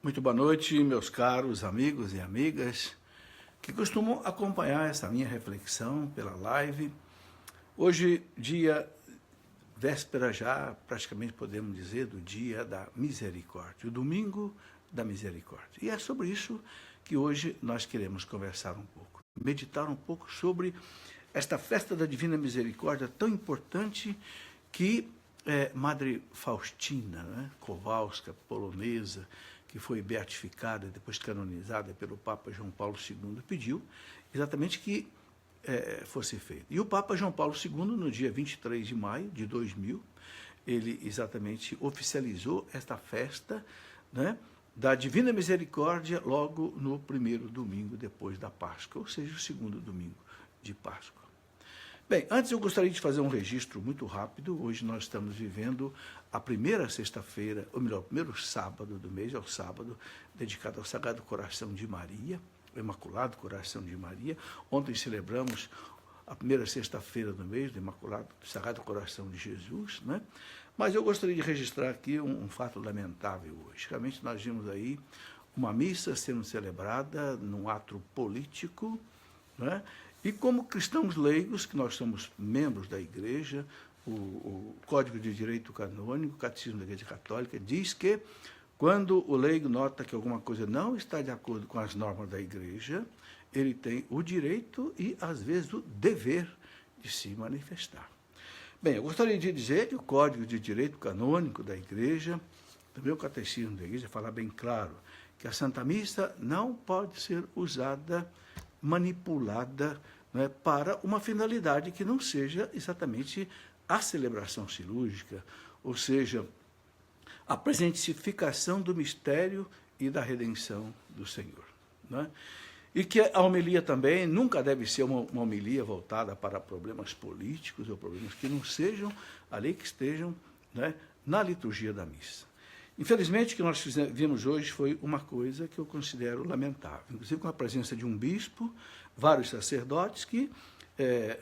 Muito boa noite, meus caros amigos e amigas que costumam acompanhar essa minha reflexão pela live. Hoje, véspera já, praticamente podemos dizer, do dia da misericórdia, o domingo da misericórdia. E é sobre isso que hoje nós queremos conversar um pouco, meditar um pouco sobre esta festa da Divina Misericórdia tão importante que Madre Faustina, né, Kowalska, polonesa, que foi beatificada e depois canonizada pelo Papa João Paulo II, pediu exatamente que fosse feito. E o Papa João Paulo II, no dia 23 de maio de 2000, ele exatamente oficializou esta festa, né, da Divina Misericórdia logo no primeiro domingo depois da Páscoa, ou seja, o segundo domingo de Páscoa. Bem, antes eu gostaria de fazer um registro muito rápido. Hoje nós estamos vivendo a primeira sexta-feira, ou melhor, o primeiro sábado do mês, é o sábado dedicado ao Sagrado Coração de Maria, o Imaculado Coração de Maria. Ontem celebramos a primeira sexta-feira do mês do Imaculado, do Sagrado Coração de Jesus, né? Mas eu gostaria de registrar aqui um fato lamentável hoje. Realmente nós vimos aí uma missa sendo celebrada num ato político, né? E como cristãos leigos, que nós somos membros da Igreja, o Código de Direito Canônico, o Catecismo da Igreja Católica, diz que quando o leigo nota que alguma coisa não está de acordo com as normas da Igreja, ele tem o direito e, às vezes, o dever de se manifestar. Bem, eu gostaria de dizer que o Código de Direito Canônico da Igreja, também o Catecismo da Igreja, fala bem claro que a Santa Missa não pode ser usada, manipulada, né, para uma finalidade que não seja exatamente a celebração silúrgica, ou seja, a presentificação do mistério e da redenção do Senhor, né? E que a homilia também nunca deve ser uma homilia voltada para problemas políticos ou problemas que não sejam ali, que estejam, né, na liturgia da missa. Infelizmente, o que nós vimos hoje foi uma coisa que eu considero lamentável, inclusive com a presença de um bispo, vários sacerdotes que,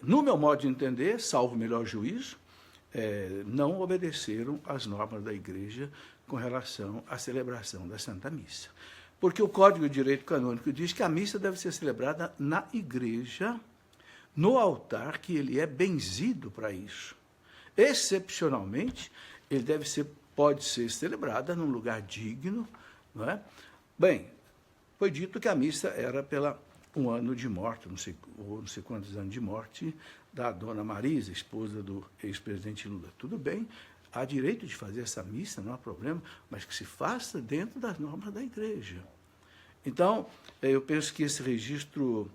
no meu modo de entender, salvo o melhor juízo, não obedeceram às normas da Igreja com relação à celebração da Santa Missa. Porque o Código de Direito Canônico diz que a missa deve ser celebrada na igreja, no altar, que ele é benzido para isso. Excepcionalmente, ele pode ser celebrada num lugar digno, não é? Bem, foi dito que a missa era pela um ano de morte, não sei quantos anos de morte, da dona Marisa, esposa do ex-presidente Lula. Tudo bem, há direito de fazer essa missa, não há problema, mas que se faça dentro das normas da Igreja. Então, eu penso que esse registro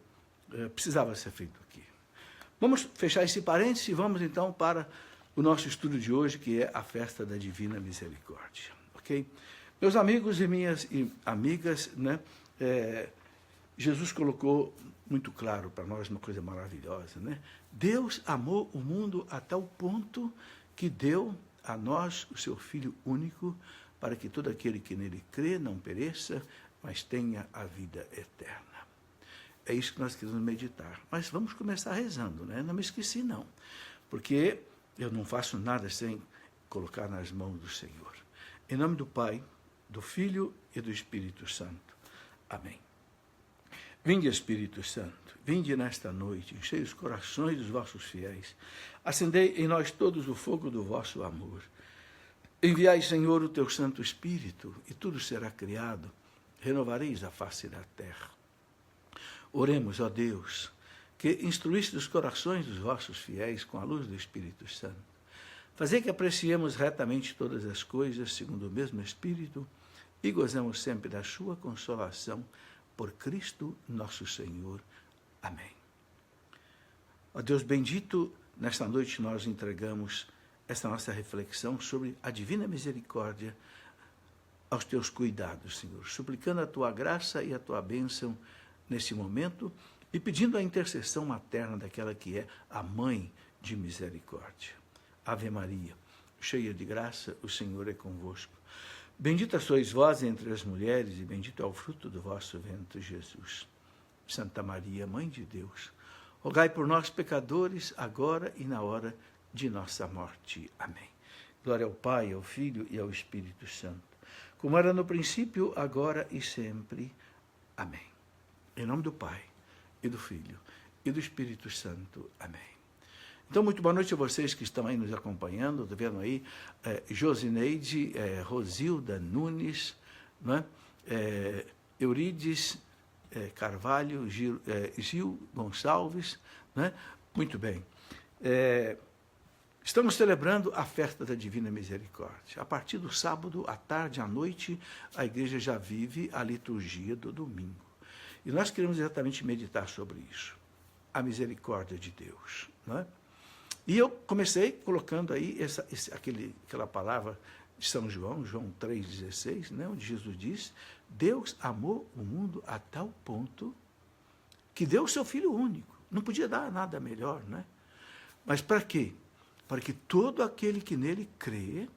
precisava ser feito aqui. Vamos fechar esse parênteses e vamos então para o nosso estudo de hoje, que é a festa da Divina Misericórdia, ok? Meus amigos e minhas amigas, né, Jesus colocou muito claro para nós uma coisa maravilhosa, né? Deus amou o mundo a tal ponto que deu a nós o seu Filho único, para que todo aquele que nele crê não pereça, mas tenha a vida eterna. É isso que nós queremos meditar. Mas vamos começar rezando, né? Não me esqueci, não, porque eu não faço nada sem colocar nas mãos do Senhor. Em nome do Pai, do Filho e do Espírito Santo. Amém. Vinde, Espírito Santo, vinde nesta noite, enchei os corações dos vossos fiéis, acendei em nós todos o fogo do vosso amor. Enviai, Senhor, o teu Santo Espírito, e tudo será criado, renovareis a face da terra. Oremos, ó Deus, que instruíste os corações dos vossos fiéis com a luz do Espírito Santo. Fazei que apreciemos retamente todas as coisas, segundo o mesmo Espírito, e gozemos sempre da sua consolação, por Cristo nosso Senhor. Amém. Ó Deus bendito, nesta noite nós entregamos esta nossa reflexão sobre a Divina Misericórdia aos teus cuidados, Senhor, suplicando a tua graça e a tua bênção nesse momento e pedindo a intercessão materna daquela que é a Mãe de Misericórdia. Ave Maria, cheia de graça, o Senhor é convosco. Bendita sois vós entre as mulheres, e bendito é o fruto do vosso ventre, Jesus. Santa Maria, Mãe de Deus, rogai por nós, pecadores, agora e na hora de nossa morte. Amém. Glória ao Pai, ao Filho e ao Espírito Santo, como era no princípio, agora e sempre. Amém. Em nome do Pai, e do Filho, e do Espírito Santo. Amém. Então, muito boa noite a vocês que estão aí nos acompanhando. Estou vendo aí Josineide, Rosilda Nunes, né? Eurides Carvalho, Gil Gonçalves, né? Muito bem. Estamos celebrando a festa da Divina Misericórdia. A partir do sábado, à tarde, à noite, a igreja já vive a liturgia do domingo. E nós queremos exatamente meditar sobre isso. A misericórdia de Deus. Não é? E eu comecei colocando aí aquela palavra de São João, João 3,16, né, onde Jesus diz: Deus amou o mundo a tal ponto que deu o seu Filho único. Não podia dar nada melhor, né? Mas para quê? Para que todo aquele que nele crê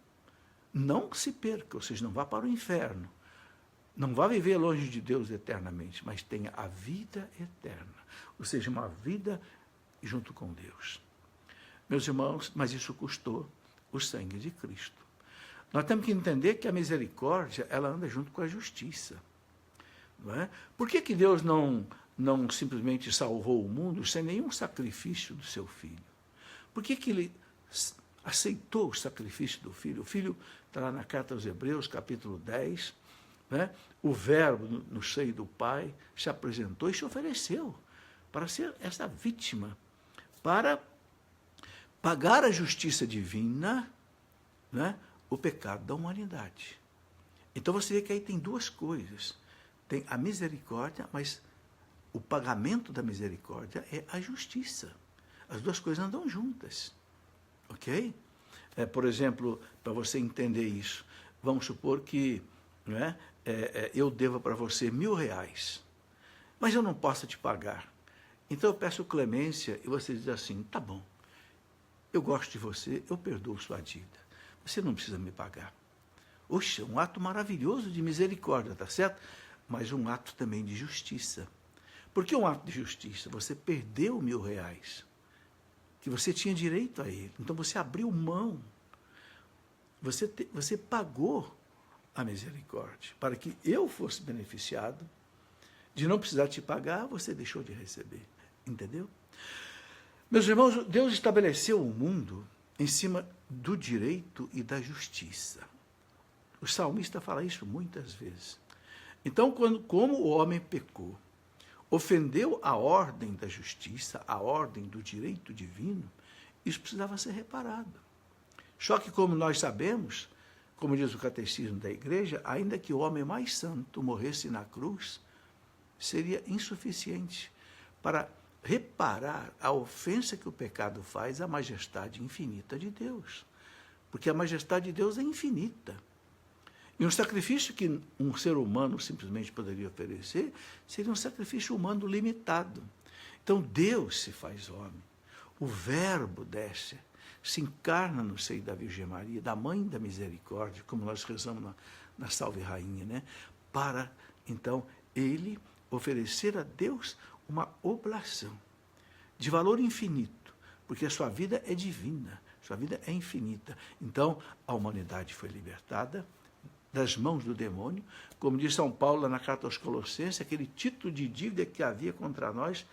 não se perca, ou seja, não vá para o inferno, não vá viver longe de Deus eternamente, mas tenha a vida eterna, ou seja, uma vida junto com Deus. Meus irmãos, mas isso custou o sangue de Cristo. Nós temos que entender que a misericórdia, ela anda junto com a justiça. Não é? Por que Deus não simplesmente salvou o mundo sem nenhum sacrifício do seu Filho? Por que ele aceitou o sacrifício do Filho? O Filho está lá na carta aos Hebreus, capítulo 10, né? O Verbo no seio do Pai se apresentou e se ofereceu para ser essa vítima, para pagar a justiça divina, né? O pecado da humanidade. Então você vê que aí tem duas coisas. Tem a misericórdia, mas o pagamento da misericórdia é a justiça. As duas coisas andam juntas. Ok? Por exemplo, para você entender isso, vamos supor que, né, eu devo para você R$1.000, mas eu não posso te pagar. Então eu peço clemência e você diz assim: tá bom, eu gosto de você, eu perdoo sua dívida. Você não precisa me pagar. Oxa, um ato maravilhoso de misericórdia, tá certo? Mas um ato também de justiça. Por que um ato de justiça? Você perdeu R$1.000, que você tinha direito a ele. Então você abriu mão. Você pagou a misericórdia. Para que eu fosse beneficiado, de não precisar te pagar, você deixou de receber. Entendeu? Meus irmãos, Deus estabeleceu o mundo em cima do direito e da justiça. O salmista fala isso muitas vezes. Então, como o homem pecou, ofendeu a ordem da justiça, a ordem do direito divino, isso precisava ser reparado. Só que, como nós sabemos, como diz o catecismo da igreja, ainda que o homem mais santo morresse na cruz, seria insuficiente para reparar a ofensa que o pecado faz à majestade infinita de Deus. Porque a majestade de Deus é infinita. E um sacrifício que um ser humano simplesmente poderia oferecer seria um sacrifício humano limitado. Então Deus se faz homem. O Verbo desce, se encarna no seio da Virgem Maria, da Mãe da Misericórdia, como nós rezamos na Salve Rainha, né? Para, então, ele oferecer a Deus uma oblação de valor infinito, porque a sua vida é divina, sua vida é infinita. Então, a humanidade foi libertada das mãos do demônio, como diz São Paulo na carta aos Colossenses, aquele título de dívida que havia contra nós,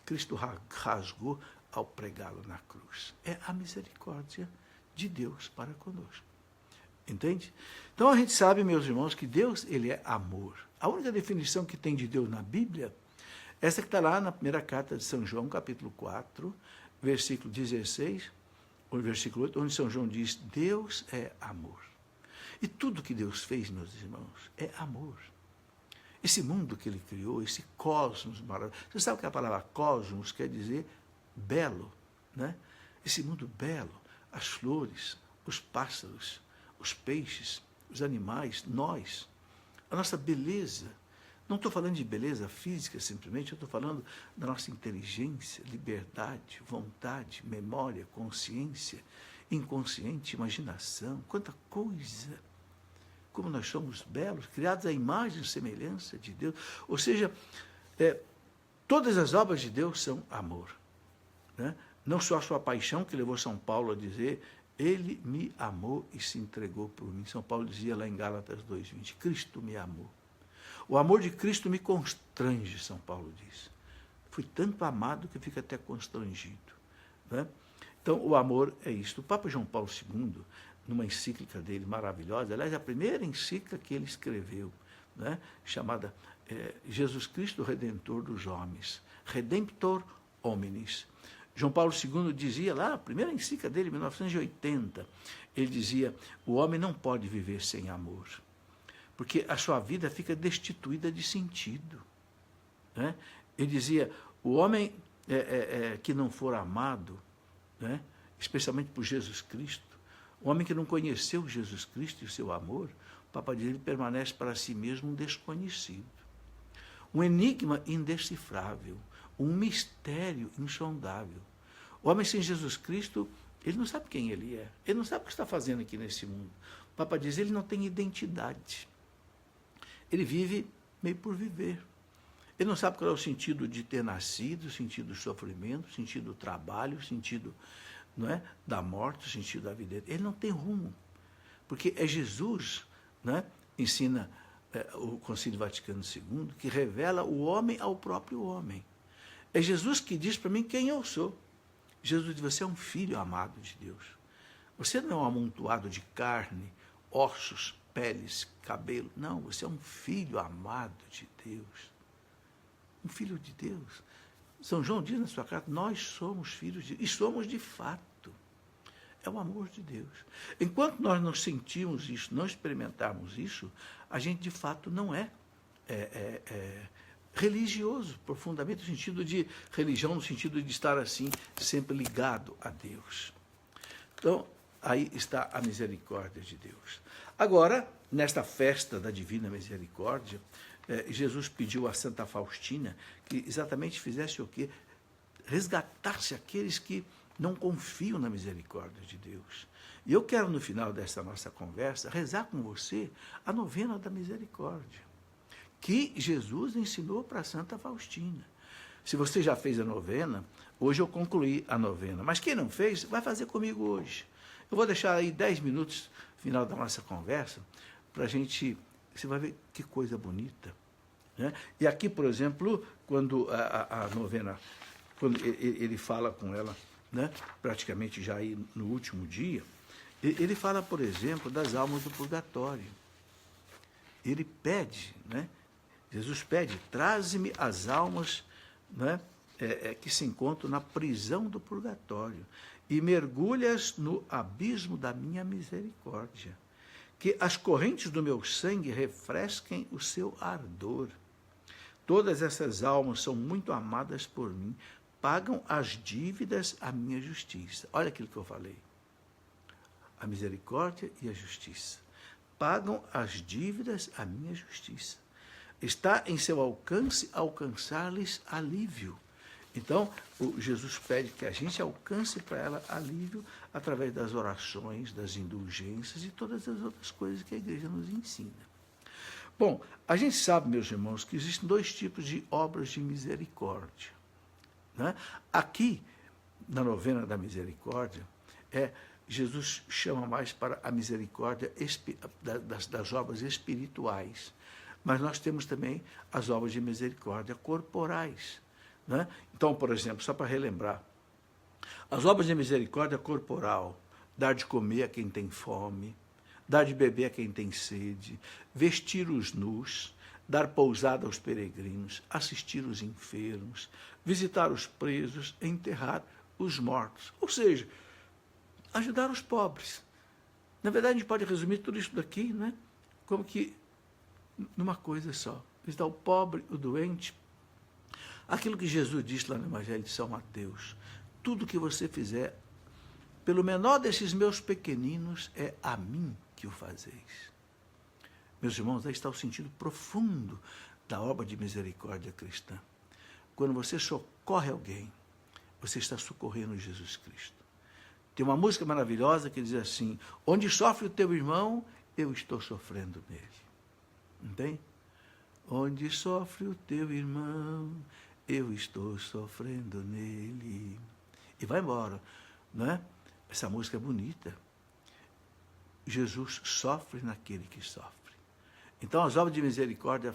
Cristo rasgou ao pregá-lo na cruz. É a misericórdia de Deus para conosco. Entende? Então a gente sabe, meus irmãos, que Deus, ele é amor. A única definição que tem de Deus na Bíblia, essa que está lá na primeira carta de São João, capítulo 4, versículo 16, ou versículo 8, onde São João diz: Deus é amor. E tudo que Deus fez, meus irmãos, é amor. Esse mundo que ele criou, esse cosmos maravilhoso. Você sabe que a palavra cosmos quer dizer belo, né? Esse mundo belo, as flores, os pássaros, os peixes, os animais, nós, a nossa beleza. Não estou falando de beleza física simplesmente, eu estou falando da nossa inteligência, liberdade, vontade, memória, consciência, inconsciente, imaginação, quanta coisa. Como nós somos belos, criados à imagem e semelhança de Deus. Ou seja, todas as obras de Deus são amor. Né? Não só a sua paixão, que levou São Paulo a dizer Ele me amou e se entregou por mim. São Paulo dizia lá em Gálatas 2:20, Cristo me amou. O amor de Cristo me constrange, São Paulo diz. Fui tanto amado que fica até constrangido. Né? Então, o amor é isto. O Papa João Paulo II, numa encíclica dele maravilhosa, aliás, a primeira encíclica que ele escreveu, né, chamada Jesus Cristo, Redentor dos Homens, Redemptor Hominis. João Paulo II dizia lá, a primeira encíclica dele, em 1980, ele dizia, o homem não pode viver sem amor, porque a sua vida fica destituída de sentido. Né? Ele dizia, o homem que não for amado, né, especialmente por Jesus Cristo, o homem que não conheceu Jesus Cristo e o seu amor, o Papa diz, ele permanece para si mesmo um desconhecido, um enigma indecifrável, um mistério insondável. O homem sem Jesus Cristo, ele não sabe quem ele é, ele não sabe o que está fazendo aqui nesse mundo. O Papa diz, ele não tem identidade, ele vive meio por viver. Ele não sabe qual é o sentido de ter nascido, o sentido do sofrimento, o sentido do trabalho, o sentido, não é, da morte, o sentido da vida. Ele não tem rumo, porque é Jesus, né, ensina o Concílio Vaticano II, que revela o homem ao próprio homem. É Jesus que diz para mim quem eu sou. Jesus diz, você é um filho amado de Deus. Você não é um amontoado de carne, ossos, peles, cabelo. Não, você é um filho amado de Deus. Um filho de Deus. São João diz na sua carta, nós somos filhos de Deus. E somos de fato. É o amor de Deus. Enquanto nós não sentimos isso, não experimentarmos isso, a gente de fato não é religioso, profundamente, no sentido de religião, no sentido de estar assim, sempre ligado a Deus. Então, aí está a misericórdia de Deus. Agora, nesta festa da Divina Misericórdia, Jesus pediu a Santa Faustina que exatamente fizesse o quê? Resgatasse aqueles que não confiam na misericórdia de Deus. E eu quero, no final dessa nossa conversa, rezar com você a novena da misericórdia, que Jesus ensinou para Santa Faustina. Se você já fez a novena, hoje eu concluí a novena. Mas quem não fez, vai fazer comigo hoje. Eu vou deixar aí 10 minutos, no final da nossa conversa, para a gente... Você vai ver que coisa bonita. Né? E aqui, por exemplo, quando a novena, quando ele fala com ela, né, praticamente já aí no último dia, ele fala, por exemplo, das almas do purgatório. Ele pede, né? Jesus pede, traze-me as almas, né, que se encontram na prisão do purgatório e mergulhas no abismo da minha misericórdia. Que as correntes do meu sangue refresquem o seu ardor. Todas essas almas são muito amadas por mim, pagam as dívidas à minha justiça. Olha aquilo que eu falei. A misericórdia e a justiça. Pagam as dívidas à minha justiça. Está em seu alcance alcançar-lhes alívio. Então, Jesus pede que a gente alcance para ela alívio através das orações, das indulgências e todas as outras coisas que a igreja nos ensina. Bom, a gente sabe, meus irmãos, que existem dois tipos de obras de misericórdia. Né? Aqui, na novena da misericórdia, Jesus chama mais para a misericórdia das obras espirituais. Mas nós temos também as obras de misericórdia corporais. Né? Então, por exemplo, só para relembrar, as obras de misericórdia corporal, dar de comer a quem tem fome, dar de beber a quem tem sede, vestir os nus, dar pousada aos peregrinos, assistir os enfermos, visitar os presos, enterrar os mortos. Ou seja, ajudar os pobres. Na verdade, a gente pode resumir tudo isso daqui, né, como que numa coisa só. Visitar o pobre, o doente. Aquilo que Jesus disse lá no Evangelho de São Mateus, tudo que você fizer, pelo menor desses meus pequeninos, é a mim que o fazeis. Meus irmãos, aí está o sentido profundo da obra de misericórdia cristã. Quando você socorre alguém, você está socorrendo Jesus Cristo. Tem uma música maravilhosa que diz assim, onde sofre o teu irmão, eu estou sofrendo nele. Entende? Onde sofre o teu irmão, eu estou sofrendo nele. E vai embora, não é? Essa música é bonita. Jesus sofre naquele que sofre. Então, as obras de misericórdia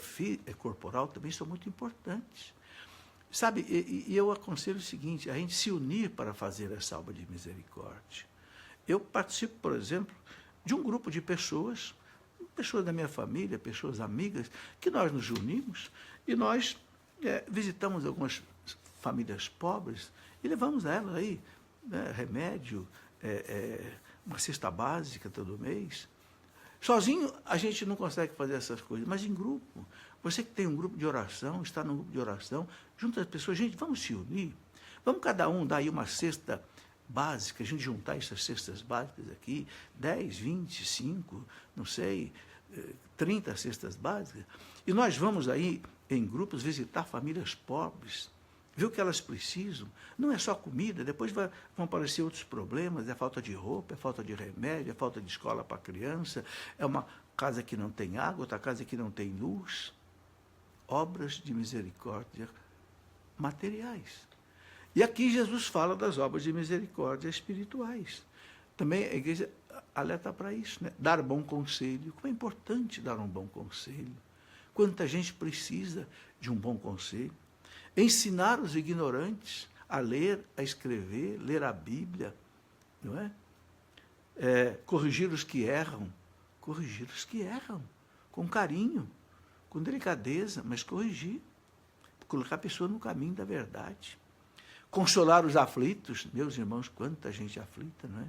corporal também são muito importantes. Sabe, e eu aconselho o seguinte, a gente se unir para fazer essa obra de misericórdia. Eu participo, por exemplo, de um grupo de pessoas da minha família, pessoas amigas, que nós nos unimos e nós visitamos algumas famílias pobres e levamos a elas aí remédio, uma cesta básica todo mês. Sozinho a gente não consegue fazer essas coisas, mas em grupo. Você que tem um grupo de oração, está num grupo de oração, junta as pessoas, gente, vamos se unir. Vamos cada um dar aí uma cesta básica, a gente juntar essas cestas básicas aqui, 10, 25, não sei, 30 cestas básicas, e nós vamos aí, em grupos, visitar famílias pobres, ver o que elas precisam. Não é só comida, depois vão aparecer outros problemas, é falta de roupa, é falta de remédio, é falta de escola para a criança, é uma casa que não tem água, outra casa que não tem luz. Obras de misericórdia materiais. E aqui Jesus fala das obras de misericórdia espirituais. Também a igreja alerta para isso, né? Dar bom conselho. Como é importante dar um bom conselho. Quanta gente precisa de um bom conselho. Ensinar os ignorantes a ler, a escrever, ler a Bíblia, não é? Corrigir os que erram, com carinho, com delicadeza, mas corrigir, colocar a pessoa no caminho da verdade. Consolar os aflitos, meus irmãos, quanta gente aflita, não é?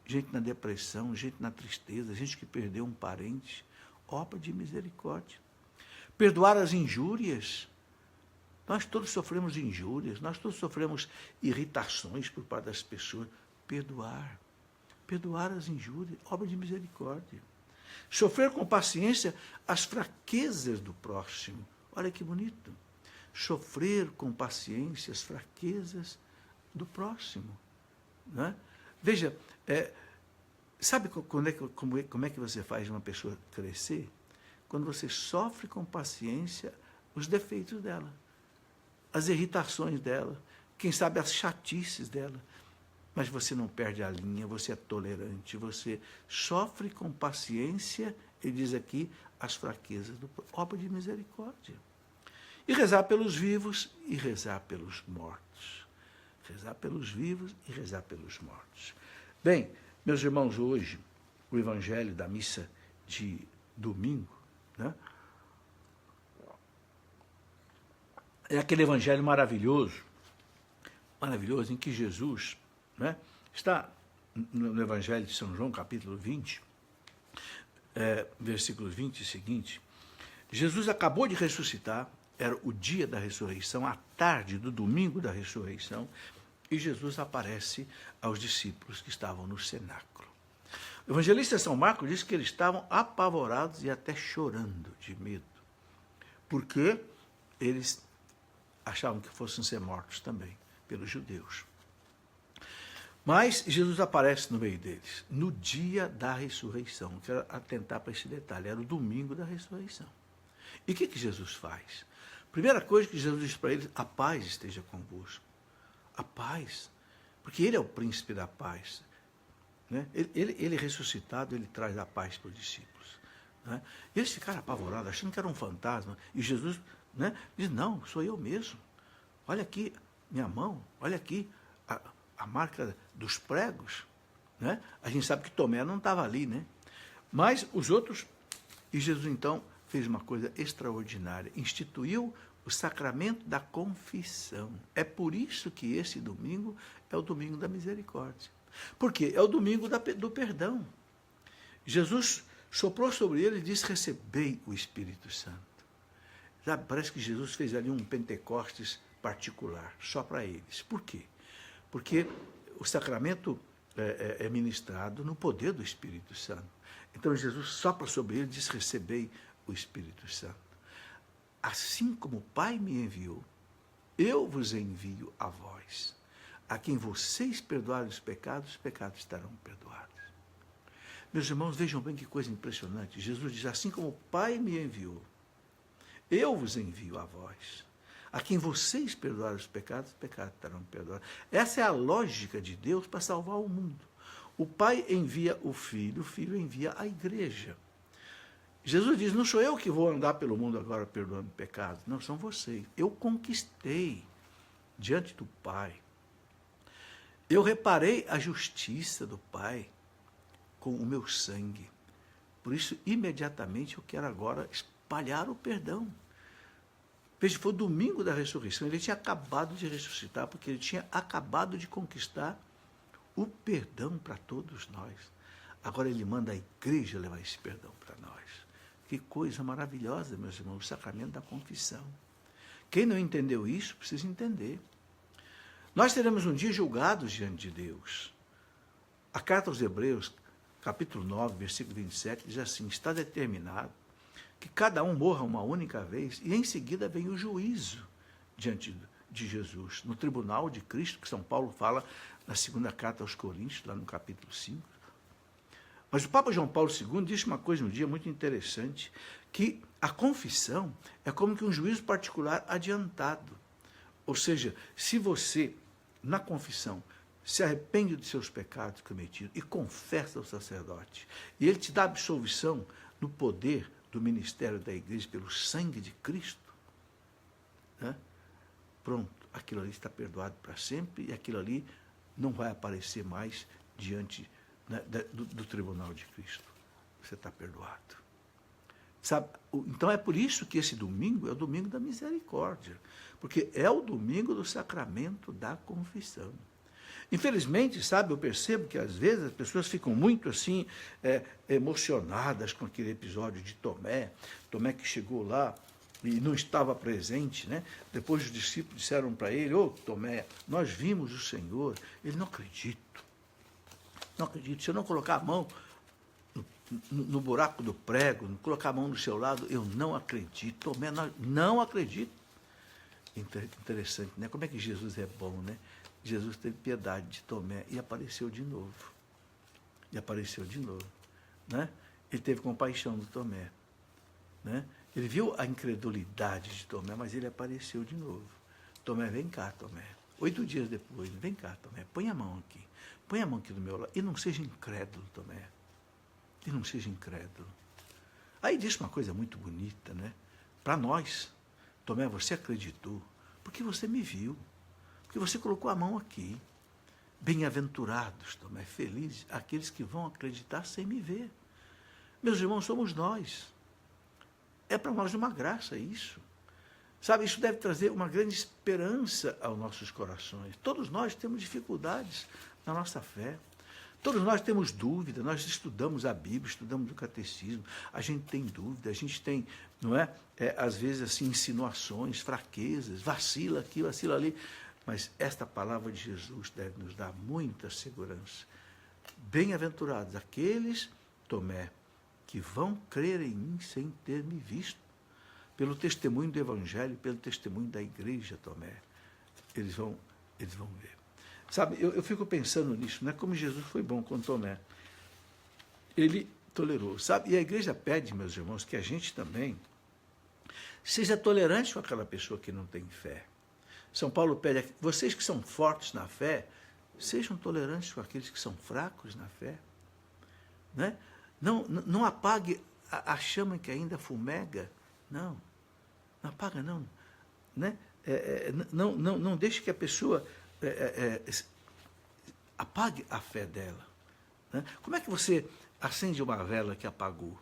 Gente na depressão, gente na tristeza, gente que perdeu um parente, obra de misericórdia. Perdoar as injúrias. Nós todos sofremos injúrias, nós todos sofremos irritações por parte das pessoas. Perdoar as injúrias, obra de misericórdia. Sofrer com paciência as fraquezas do próximo. Olha que bonito. Sofrer com paciência as fraquezas do próximo. Não é? Veja, sabe como é que você faz uma pessoa crescer? Quando você sofre com paciência os defeitos dela, as irritações dela, quem sabe as chatices dela. Mas você não perde a linha, você é tolerante, você sofre com paciência, ele diz aqui, as fraquezas do obra de misericórdia. E rezar pelos vivos e rezar pelos mortos. Rezar pelos vivos e rezar pelos mortos. Bem, meus irmãos, hoje, o evangelho da missa de domingo, né, é aquele evangelho maravilhoso em que Jesus, né, está no evangelho de São João, capítulo 20, versículos 20 e seguinte. Jesus acabou de ressuscitar, era o dia da ressurreição, a tarde do domingo da ressurreição, e Jesus aparece aos discípulos que estavam no cenáculo. O evangelista São Marcos diz que eles estavam apavorados e até chorando de medo, porque eles achavam que fossem ser mortos também pelos judeus. Mas Jesus aparece no meio deles, no dia da ressurreição. Quero atentar para esse detalhe, era o domingo da ressurreição. E o que Jesus faz? Primeira coisa que Jesus diz para eles, a paz esteja convosco. A paz, porque ele é o príncipe da paz. Né? Ele ressuscitado, ele traz a paz para os discípulos. Né? Eles ficaram apavorados, achando que era um fantasma. E Jesus, né, diz, não, sou eu mesmo. Olha aqui minha mão, olha aqui a marca dos pregos. Né? A gente sabe que Tomé não estava ali, né? Mas os outros, e Jesus então fez uma coisa extraordinária, instituiu o sacramento da confissão. É por isso que esse domingo é o domingo da misericórdia. Por quê? É o domingo do perdão. Jesus soprou sobre ele e disse, recebei o Espírito Santo. Sabe, parece que Jesus fez ali um Pentecostes particular, só para eles. Por quê? Porque o sacramento é ministrado no poder do Espírito Santo. Então Jesus sopra sobre ele e diz, recebei o Espírito Santo. Assim como o Pai me enviou, eu vos envio a vós. A quem vocês perdoarem os pecados estarão perdoados. Meus irmãos, vejam bem que coisa impressionante. Jesus diz, assim como o Pai me enviou, eu vos envio a vós. A quem vocês perdoarem os pecados estarão perdoados. Essa é a lógica de Deus para salvar o mundo. O Pai envia o Filho envia a igreja. Jesus diz, não sou eu que vou andar pelo mundo agora perdoando pecados, não, são vocês. Eu conquistei diante do Pai. Eu reparei a justiça do Pai com o meu sangue. Por isso, imediatamente, eu quero agora espalhar o perdão. Veja, foi o domingo da ressurreição, ele tinha acabado de ressuscitar, porque ele tinha acabado de conquistar o perdão para todos nós. Agora ele manda a igreja levar esse perdão para nós. Que coisa maravilhosa, meus irmãos, o sacramento da confissão. Quem não entendeu isso, precisa entender. Nós seremos um dia julgados diante de Deus. A carta aos Hebreus, capítulo 9, versículo 27, diz assim, está determinado que cada um morra uma única vez e em seguida vem o juízo diante de Jesus, no tribunal de Cristo, que São Paulo fala na segunda carta aos Coríntios, lá no capítulo 5. Mas o Papa João Paulo II disse uma coisa um dia muito interessante, que a confissão é como que um juízo particular adiantado. Ou seja, se você, na confissão, se arrepende de seus pecados cometidos e confessa ao sacerdote, e ele te dá absolvição no poder do ministério da igreja pelo sangue de Cristo, né? Pronto, aquilo ali está perdoado para sempre e aquilo ali não vai aparecer mais diante, né, do tribunal de Cristo. Você está perdoado. Sabe? Então é por isso que esse domingo é o domingo da misericórdia, porque é o domingo do sacramento da confissão. Infelizmente, sabe, eu percebo que às vezes as pessoas ficam muito assim, emocionadas com aquele episódio de Tomé que chegou lá e não estava presente, né? Depois os discípulos disseram para ele, ô Tomé, nós vimos o Senhor. Ele, não acredito, se eu não colocar a mão no buraco do prego, não colocar a mão do seu lado, eu não acredito. Tomé, não acredito. Interessante, né? Como é que Jesus é bom, né? Jesus teve piedade de Tomé e apareceu de novo. Né? Ele teve compaixão do Tomé. Né? Ele viu a incredulidade de Tomé, mas ele apareceu de novo. Tomé, vem cá, Tomé. 8 dias depois, vem cá, Tomé, põe a mão aqui. Põe a mão aqui do meu lado. E não seja incrédulo, Tomé. E não seja incrédulo. Aí disse uma coisa muito bonita, né? Para nós, Tomé, você acreditou, porque você me viu. Porque você colocou a mão aqui. Bem-aventurados, Tomé, felizes, aqueles que vão acreditar sem me ver. Meus irmãos, somos nós. É para nós uma graça isso. Sabe, isso deve trazer uma grande esperança aos nossos corações. Todos nós temos dificuldades na nossa fé. Todos nós temos dúvida, nós estudamos a Bíblia, estudamos o catecismo, a gente tem dúvida, a gente tem, não é às vezes assim, insinuações, fraquezas, vacila aqui, vacila ali. Mas esta palavra de Jesus deve nos dar muita segurança. Bem-aventurados aqueles, Tomé, que vão crer em mim sem ter me visto. Pelo testemunho do Evangelho, pelo testemunho da igreja, Tomé. Eles vão ver. Sabe, eu fico pensando nisso, né? Como Jesus foi bom com Tomé. Ele tolerou, sabe? E a igreja pede, meus irmãos, que a gente também seja tolerante com aquela pessoa que não tem fé. São Paulo pede, vocês que são fortes na fé, sejam tolerantes com aqueles que são fracos na fé. Né? Não apague a chama que ainda fumega. Não apaga, não. Né? Não deixe que a pessoa apague a fé dela. Né? Como é que você acende uma vela que apagou?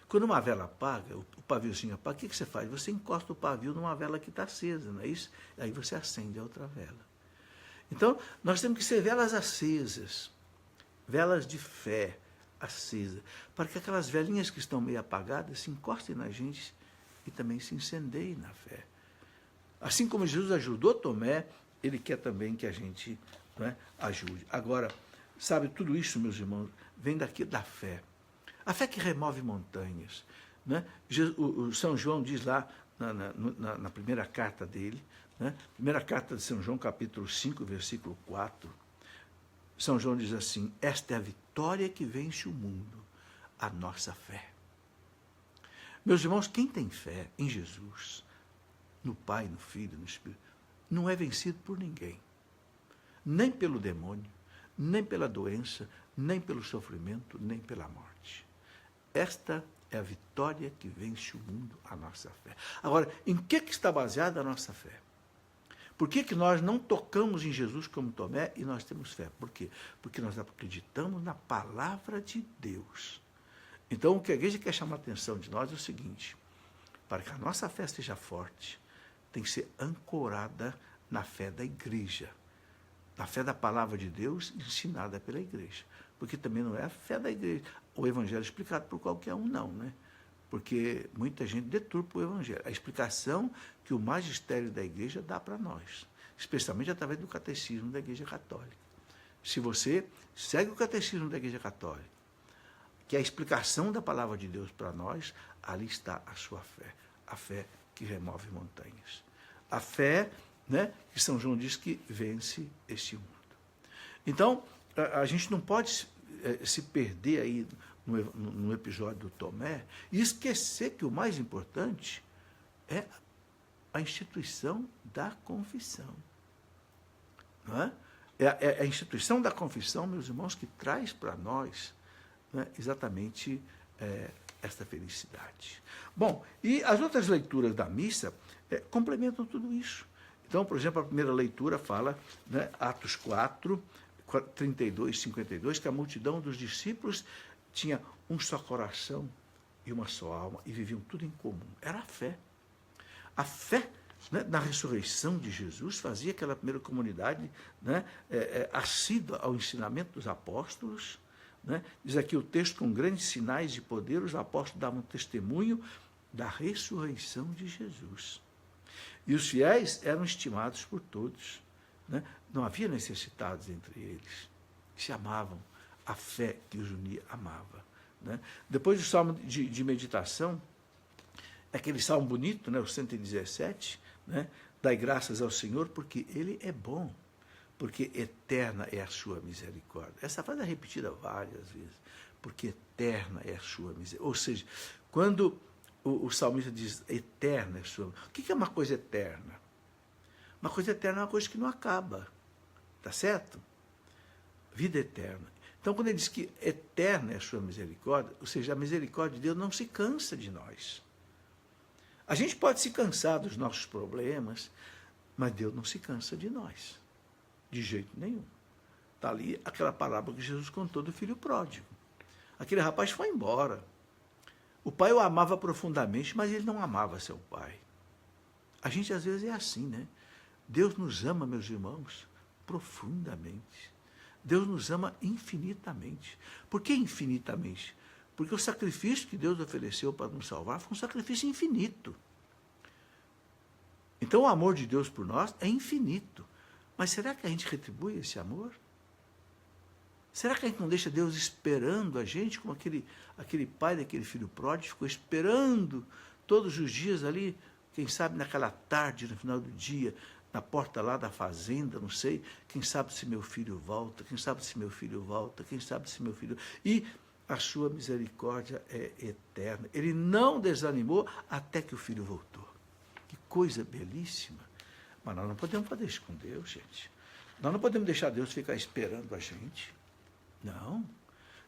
Quando uma vela apaga, o paviozinho apaga, o que você faz? Você encosta o pavio numa vela que está acesa, não é isso? Aí você acende a outra vela. Então, nós temos que ser velas acesas, velas de fé acesa, para que aquelas velinhas que estão meio apagadas se encostem na gente e também se incendeiem na fé. Assim como Jesus ajudou Tomé, ele quer também que a gente, né, ajude. Agora, sabe, tudo isso, meus irmãos, vem daqui da fé. A fé que remove montanhas. Né? O São João diz lá, na primeira carta dele, né? Primeira carta de São João, capítulo 5, versículo 4, São João diz assim, esta é a vitória que vence o mundo, a nossa fé. Meus irmãos, quem tem fé em Jesus, no Pai, no Filho, no Espírito, não é vencido por ninguém. Nem pelo demônio, nem pela doença, nem pelo sofrimento, nem pela morte. Esta é a vitória que vence o mundo, a nossa fé. Agora, em que está baseada a nossa fé? Por que nós não tocamos em Jesus como Tomé e nós temos fé? Por quê? Porque nós acreditamos na palavra de Deus. Então, o que a igreja quer chamar a atenção de nós é o seguinte: para que a nossa fé seja forte, tem que ser ancorada na fé da igreja, na fé da palavra de Deus ensinada pela igreja. Porque também não é a fé da igreja, o evangelho explicado por qualquer um, não, né? Porque muita gente deturpa o evangelho. A explicação que o magistério da igreja dá para nós, especialmente através do catecismo da igreja católica. Se você segue o catecismo da igreja católica, que é a explicação da palavra de Deus para nós, ali está a sua fé, a fé que remove montanhas. A fé, né, que São João diz que vence este mundo. Então, a gente não pode se perder aí no episódio do Tomé e esquecer que o mais importante é a instituição da confissão. Não é? É a instituição da confissão, meus irmãos, que traz para nós, né, exatamente esta felicidade. Bom, e as outras leituras da missa complementam tudo isso. Então, por exemplo, a primeira leitura fala, né, Atos 4, 32 e 52, que a multidão dos discípulos tinha um só coração e uma só alma e viviam tudo em comum. Era a fé. A fé, né, na ressurreição de Jesus fazia aquela primeira comunidade, né, assídua ao ensinamento dos apóstolos. Né? Diz aqui o texto: com grandes sinais de poder, os apóstolos davam testemunho da ressurreição de Jesus. E os fiéis eram estimados por todos. Né? Não havia necessitados entre eles. Se amavam. A fé que os unia amava. Né? Depois do salmo de meditação, aquele salmo bonito, né, o 117, né? Dai graças ao Senhor porque Ele é bom, porque eterna é a sua misericórdia. Essa frase é repetida várias vezes, porque eterna é a sua misericórdia. Ou seja, quando o salmista diz eterna é a sua... O que é uma coisa eterna? Uma coisa eterna é uma coisa que não acaba, tá certo? Vida eterna. Então, quando ele diz que eterna é a sua misericórdia, ou seja, a misericórdia de Deus não se cansa de nós. A gente pode se cansar dos nossos problemas, mas Deus não se cansa de nós. De jeito nenhum. Está ali aquela parábola que Jesus contou do filho pródigo. Aquele rapaz foi embora. O pai o amava profundamente, mas ele não amava seu pai. A gente às vezes é assim, né? Deus nos ama, meus irmãos, profundamente. Deus nos ama infinitamente. Por que infinitamente? Porque o sacrifício que Deus ofereceu para nos salvar foi um sacrifício infinito. Então o amor de Deus por nós é infinito. Mas será que a gente retribui esse amor? Será que a gente não deixa Deus esperando a gente, como aquele pai daquele filho pródigo ficou esperando todos os dias ali, quem sabe naquela tarde, no final do dia, na porta lá da fazenda, não sei, quem sabe se meu filho volta, quem sabe se meu filho volta, quem sabe se meu filho... E a sua misericórdia é eterna. Ele não desanimou até que o filho voltou. Que coisa belíssima. Mas nós não podemos fazer isso com Deus, gente. Nós não podemos deixar Deus ficar esperando a gente. Não.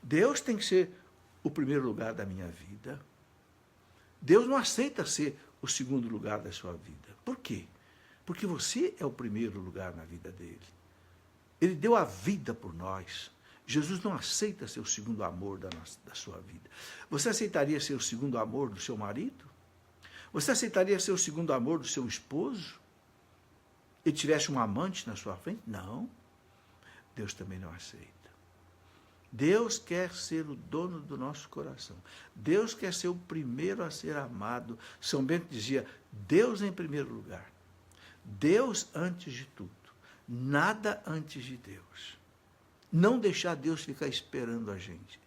Deus tem que ser o primeiro lugar da minha vida. Deus não aceita ser o segundo lugar da sua vida. Por quê? Porque você é o primeiro lugar na vida dele. Ele deu a vida por nós. Jesus não aceita ser o segundo amor da sua vida. Você aceitaria ser o segundo amor do seu marido? Você aceitaria ser o segundo amor do seu esposo? Ele tivesse um amante na sua frente? Não. Deus também não aceita. Deus quer ser o dono do nosso coração. Deus quer ser o primeiro a ser amado. São Bento dizia, Deus em primeiro lugar. Deus antes de tudo. Nada antes de Deus. Não deixar Deus ficar esperando a gente.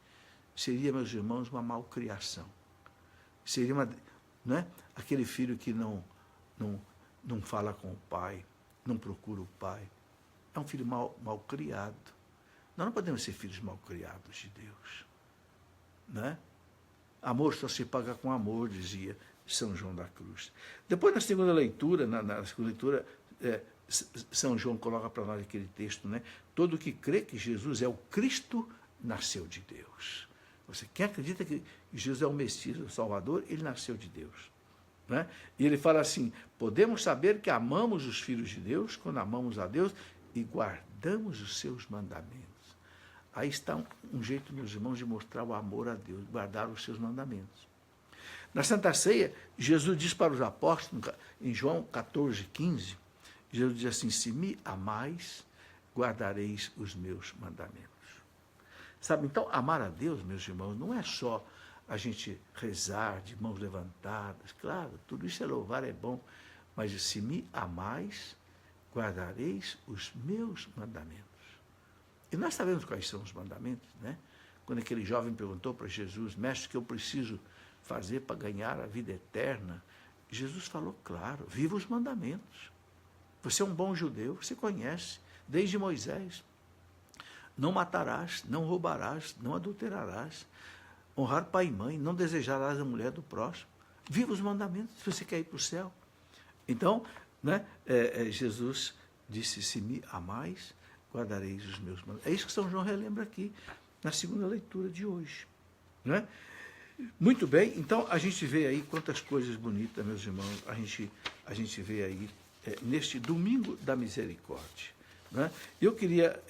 Seria, meus irmãos, uma malcriação. Seria aquele filho que não fala com o pai, não procura o pai. É um filho mal criado. Nós não podemos ser filhos mal criados de Deus. Né? Amor só se paga com amor, dizia São João da Cruz. Depois, na segunda leitura, São João coloca para nós aquele texto, né? Todo que crê que Jesus é o Cristo nasceu de Deus. Quem acredita que Jesus é o Messias, o Salvador, ele nasceu de Deus. Né? E ele fala assim, podemos saber que amamos os filhos de Deus quando amamos a Deus e guardamos os seus mandamentos. Aí está um jeito, meus irmãos, de mostrar o amor a Deus, guardar os seus mandamentos. Na Santa Ceia, Jesus diz para os apóstolos, em João 14:15, Jesus diz assim, se me amais, guardareis os meus mandamentos. Sabe, então, amar a Deus, meus irmãos, não é só a gente rezar de mãos levantadas. Claro, tudo isso é louvar, é bom. Mas se me amais, guardareis os meus mandamentos. E nós sabemos quais são os mandamentos, né? Quando aquele jovem perguntou para Jesus, mestre, o que eu preciso fazer para ganhar a vida eterna? Jesus falou, claro, viva os mandamentos. Você é um bom judeu, você conhece, desde Moisés. Não matarás, não roubarás, não adulterarás, honrar pai e mãe, não desejarás a mulher do próximo. Viva os mandamentos, se você quer ir para o céu. Então, né, Jesus disse, se me amais, guardareis os meus mandamentos. É isso que São João relembra aqui, na segunda leitura de hoje. Né? Muito bem, então a gente vê aí quantas coisas bonitas, meus irmãos, a gente vê aí neste domingo da misericórdia. Né? Eu queria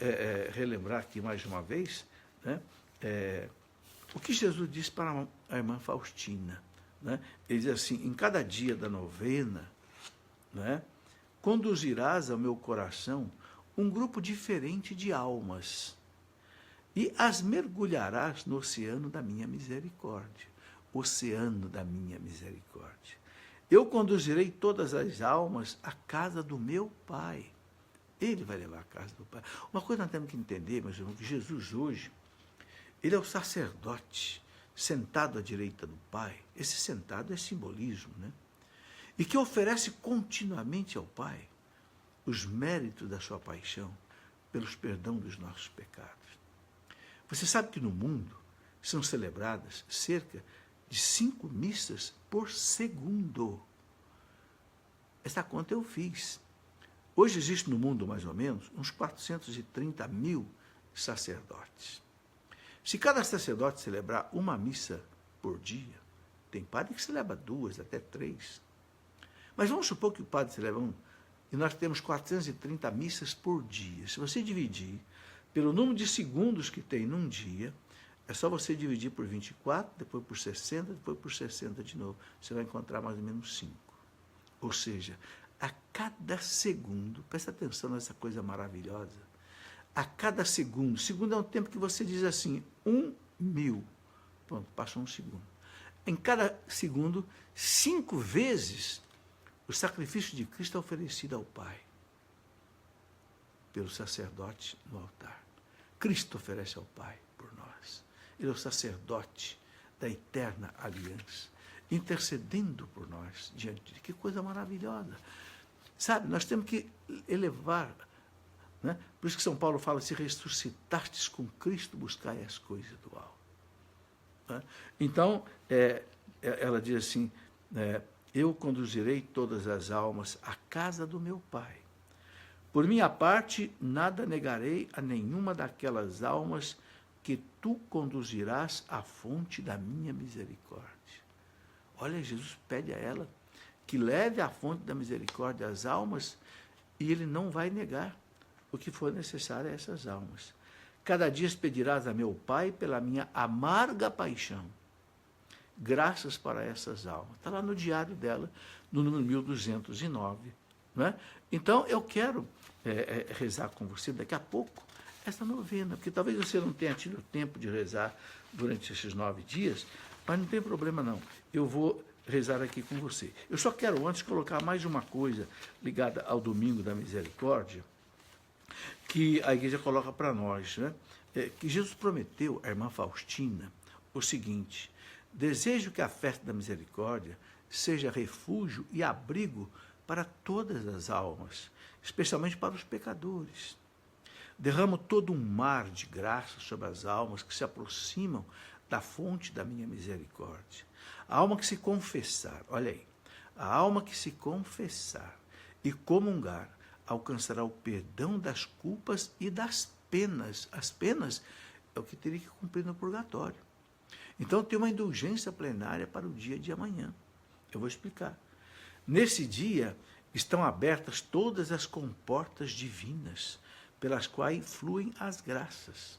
relembrar aqui mais uma vez, né, o que Jesus disse para a irmã Faustina. Né? Ele diz assim, em cada dia da novena, né, conduzirás ao meu coração um grupo diferente de almas e as mergulharás no oceano da minha misericórdia. Oceano da minha misericórdia. Eu conduzirei todas as almas à casa do meu Pai. Ele vai levar à casa do Pai. Uma coisa nós temos que entender, meus irmãos, que Jesus hoje, ele é o sacerdote sentado à direita do Pai. Esse sentado é simbolismo, né? E que oferece continuamente ao Pai os méritos da sua paixão pelos perdão dos nossos pecados. Você sabe que no mundo são celebradas cerca de 5 missas por segundo. Essa conta eu fiz. Hoje existe no mundo, mais ou menos, uns 430 mil sacerdotes. Se cada sacerdote celebrar uma missa por dia, tem padre que celebra 2, até 3. Mas vamos supor que o padre celebra 1, e nós temos 430 missas por dia. Se você dividir pelo número de segundos que tem num dia, é só você dividir por 24, depois por 60, depois por 60 de novo. Você vai encontrar mais ou menos 5. Ou seja, a cada segundo, presta atenção nessa coisa maravilhosa, a cada segundo é um tempo que você diz assim, 1.000. Pronto, passou um segundo. Em cada segundo, 5 vezes, o sacrifício de Cristo é oferecido ao Pai, pelo sacerdote no altar. Cristo oferece ao Pai por nós. Ele é o sacerdote da eterna aliança, intercedendo por nós diante de... Que coisa maravilhosa! Sabe, nós temos que elevar, né? Por isso que São Paulo fala, se ressuscitastes com Cristo, buscai as coisas do alto. Né? Então, ela diz assim, eu conduzirei todas as almas à casa do meu Pai. Por minha parte, nada negarei a nenhuma daquelas almas que tu conduzirás à fonte da minha misericórdia. Olha, Jesus pede a ela que leve à fonte da misericórdia as almas e ele não vai negar o que for necessário a essas almas. Cada dia pedirás a meu Pai pela minha amarga paixão. Graças para essas almas. Está lá no diário dela, no número 1209. Não é? Então, eu quero rezar com você daqui a pouco essa novena, porque talvez você não tenha tido tempo de rezar durante esses 9 dias, mas não tem problema não. Eu vou rezar aqui com você. Eu só quero antes colocar mais uma coisa ligada ao Domingo da Misericórdia, que a igreja coloca para nós, né? Que Jesus prometeu à irmã Faustina o seguinte: desejo que a festa da misericórdia seja refúgio e abrigo para todas as almas, especialmente para os pecadores. Derramo todo um mar de graça sobre as almas que se aproximam da fonte da minha misericórdia. A alma que se confessar, olha aí, a alma que se confessar e comungar alcançará o perdão das culpas e das penas. As penas é o que teria que cumprir no purgatório. Então, tem uma indulgência plenária para o dia de amanhã. Eu vou explicar. Nesse dia, estão abertas todas as comportas divinas, pelas quais fluem as graças.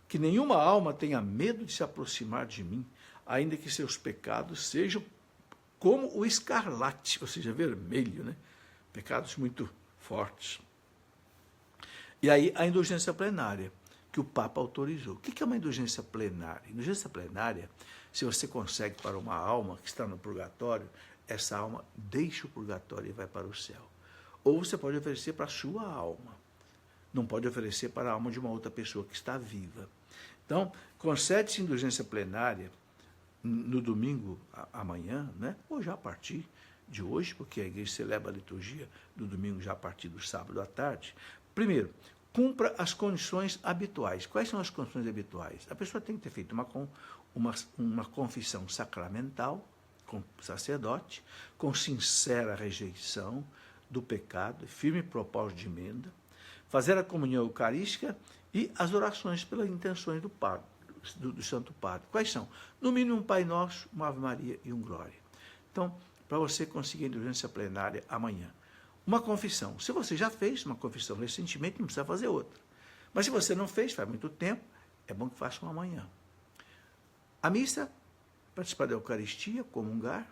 Que nenhuma alma tenha medo de se aproximar de mim, ainda que seus pecados sejam como o escarlate, ou seja, vermelho, né? Pecados muito fortes. E aí, a indulgência plenária, que o Papa autorizou. O que é uma indulgência plenária? Indulgência plenária, se você consegue para uma alma que está no purgatório, essa alma deixa o purgatório e vai para o céu. Ou você pode oferecer para a sua alma. Não pode oferecer para a alma de uma outra pessoa que está viva. Então, concede-se indulgência plenária no domingo amanhã, né? Ou já a partir de hoje, porque a igreja celebra a liturgia do domingo já a partir do sábado à tarde. Primeiro, cumpra as condições habituais. Quais são as condições habituais? A pessoa tem que ter feito uma confissão sacramental com o sacerdote, com sincera rejeição do pecado, firme propósito de emenda, fazer a comunhão eucarística e as orações pelas intenções do Padre, do Santo Padre. Quais são? No mínimo um Pai Nosso, uma Ave Maria e um Glória. Então, para você conseguir a indulgência plenária amanhã, uma confissão. Se você já fez uma confissão recentemente, não precisa fazer outra. Mas se você não fez, faz muito tempo, é bom que faça uma amanhã. A missa, participar da Eucaristia, comungar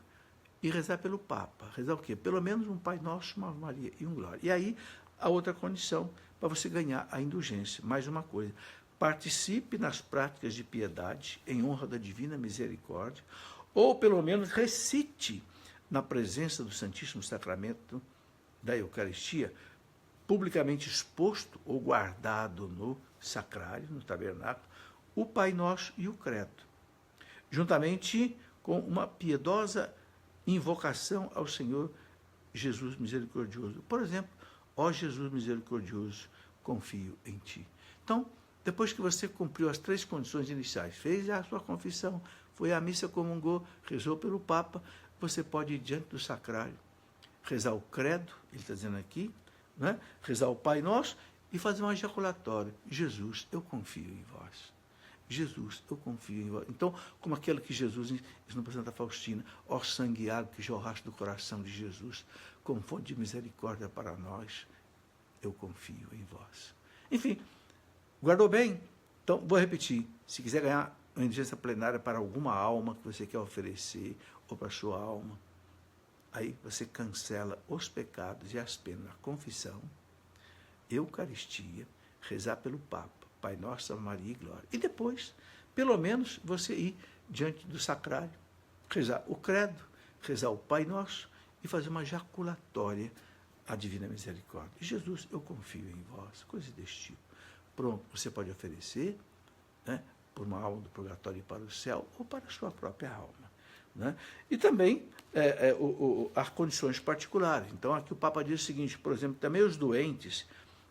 e rezar pelo Papa. Rezar o quê? Pelo menos um Pai Nosso, uma Ave Maria e um Glória. E aí, a outra condição para você ganhar a indulgência. Mais uma coisa, participe nas práticas de piedade em honra da divina misericórdia, ou pelo menos recite na presença do Santíssimo Sacramento da Eucaristia, publicamente exposto ou guardado no sacrário, no tabernáculo, o Pai Nosso e o Credo, juntamente com uma piedosa invocação ao Senhor Jesus misericordioso. Por exemplo, ó Jesus misericordioso, confio em ti. Então, depois que você cumpriu as 3 condições iniciais, fez a sua confissão, foi à missa, comungou, rezou pelo Papa, você pode ir diante do sacrário, rezar o credo, ele está dizendo aqui, né? Rezar o Pai Nosso e fazer um ejaculatório. Jesus, eu confio em vós. Jesus, eu confio em vós. Então, como aquele que Jesus ensinou para Santa Faustina, ó sangue e água que jorraste do coração de Jesus, com fonte de misericórdia para nós, eu confio em vós. Enfim, guardou bem? Então, vou repetir. Se quiser ganhar uma indulgência plenária para alguma alma que você quer oferecer, ou para a sua alma, aí você cancela os pecados e as penas, a confissão, Eucaristia, rezar pelo Papa, Pai Nosso, Ave Maria e Glória. E depois, pelo menos, você ir diante do sacrário, rezar o credo, rezar o Pai Nosso e fazer uma jaculatória à Divina Misericórdia. Jesus, eu confio em vós, coisas deste tipo. Pronto, você pode oferecer, né, por uma alma do purgatório para o céu ou para a sua própria alma. Né? E também as condições particulares. Então, aqui o Papa diz o seguinte, por exemplo, também os doentes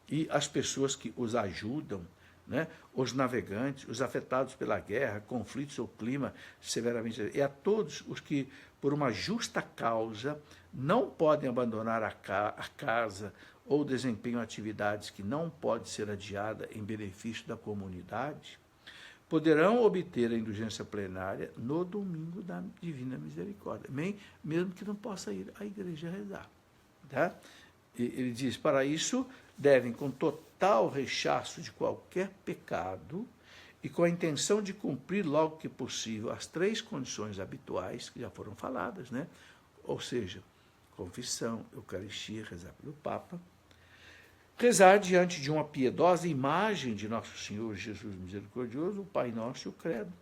e as pessoas que os ajudam, né? Os navegantes, os afetados pela guerra, conflitos ou clima severamente, e a todos os que, por uma justa causa, não podem abandonar a casa ou desempenham atividades que não pode ser adiada em benefício da comunidade, poderão obter a indulgência plenária no domingo da Divina Misericórdia, mesmo que não possa ir à igreja rezar. Tá? Ele diz, para isso, devem, com total rechaço de qualquer pecado e com a intenção de cumprir logo que possível as 3 condições habituais, que já foram faladas, né? Ou seja, confissão, Eucaristia, rezar pelo Papa, rezar diante de uma piedosa imagem de Nosso Senhor Jesus Misericordioso, o Pai Nosso e o Credo,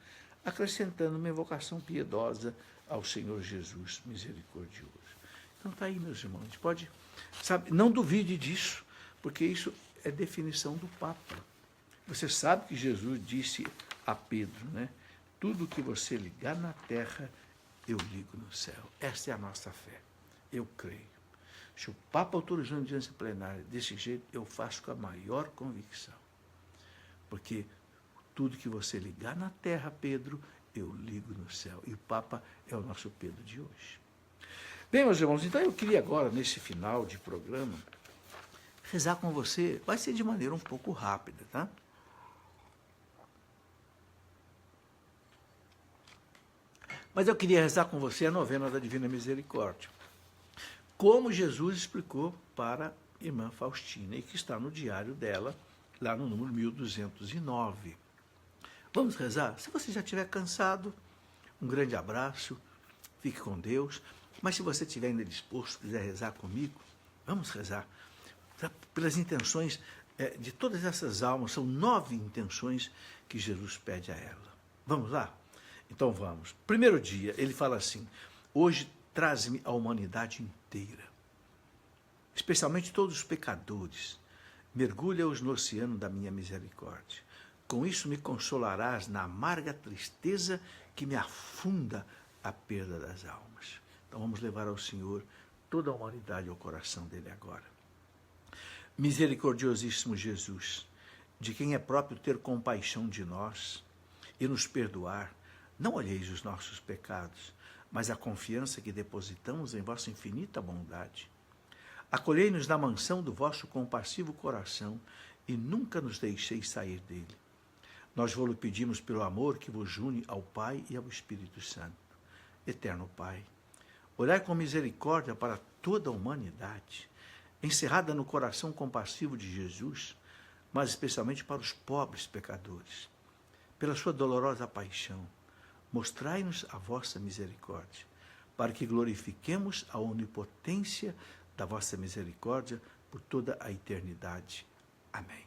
acrescentando uma invocação piedosa ao Senhor Jesus Misericordioso. Então está aí, meus irmãos, a gente pode, sabe, não duvide disso, porque isso é definição do Papa. Você sabe que Jesus disse a Pedro, né? Tudo que você ligar na terra, eu ligo no céu. Essa é a nossa fé. Eu creio. Se o Papa autorizou a indulgência plenária desse jeito, eu faço com a maior convicção. Porque tudo que você ligar na terra, Pedro, eu ligo no céu. E o Papa é o nosso Pedro de hoje. Bem, meus irmãos, então eu queria agora, nesse final de programa, rezar com você. Vai ser de maneira um pouco rápida, tá? Mas eu queria rezar com você a novena da Divina Misericórdia, como Jesus explicou para a irmã Faustina, e que está no diário dela, lá no número 1209. Vamos rezar? Se você já estiver cansado, um grande abraço, fique com Deus. Mas se você estiver ainda disposto, quiser rezar comigo, vamos rezar. Pelas intenções de todas essas almas, são 9 intenções que Jesus pede a ela. Vamos lá? Então vamos. Primeiro dia, ele fala assim: hoje traze-me a humanidade inteira, especialmente todos os pecadores. Mergulha-os no oceano da minha misericórdia. Com isso me consolarás na amarga tristeza que me afunda a perda das almas. Então vamos levar ao Senhor toda a humanidade ao coração dele agora. Misericordiosíssimo Jesus, de quem é próprio ter compaixão de nós e nos perdoar, não olheis os nossos pecados, mas a confiança que depositamos em vossa infinita bondade. Acolhei-nos na mansão do vosso compassivo coração e nunca nos deixeis sair dele. Nós vos pedimos pelo amor que vos une ao Pai e ao Espírito Santo. Eterno Pai, olhai com misericórdia para toda a humanidade, encerrada no coração compassivo de Jesus, mas especialmente para os pobres pecadores. Pela sua dolorosa paixão, mostrai-nos a vossa misericórdia, para que glorifiquemos a onipotência da vossa misericórdia por toda a eternidade. Amém.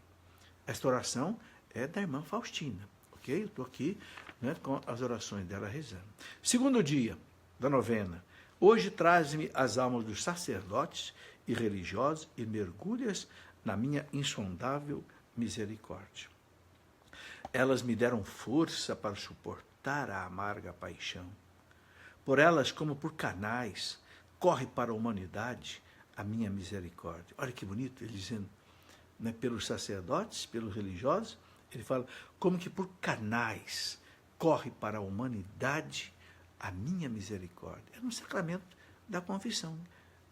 Esta oração é da irmã Faustina, ok? Eu estou aqui, né, com as orações dela rezando. Segundo dia da novena. Hoje traze-me as almas dos sacerdotes e religiosos e mergulhas na minha insondável misericórdia. Elas me deram força para suportar a amarga paixão. Por elas, como por canais, corre para a humanidade a minha misericórdia. Olha que bonito, ele dizendo, né, pelos sacerdotes, pelos religiosos, ele fala, como que por canais corre para a humanidade a minha misericórdia. É no sacramento da confissão,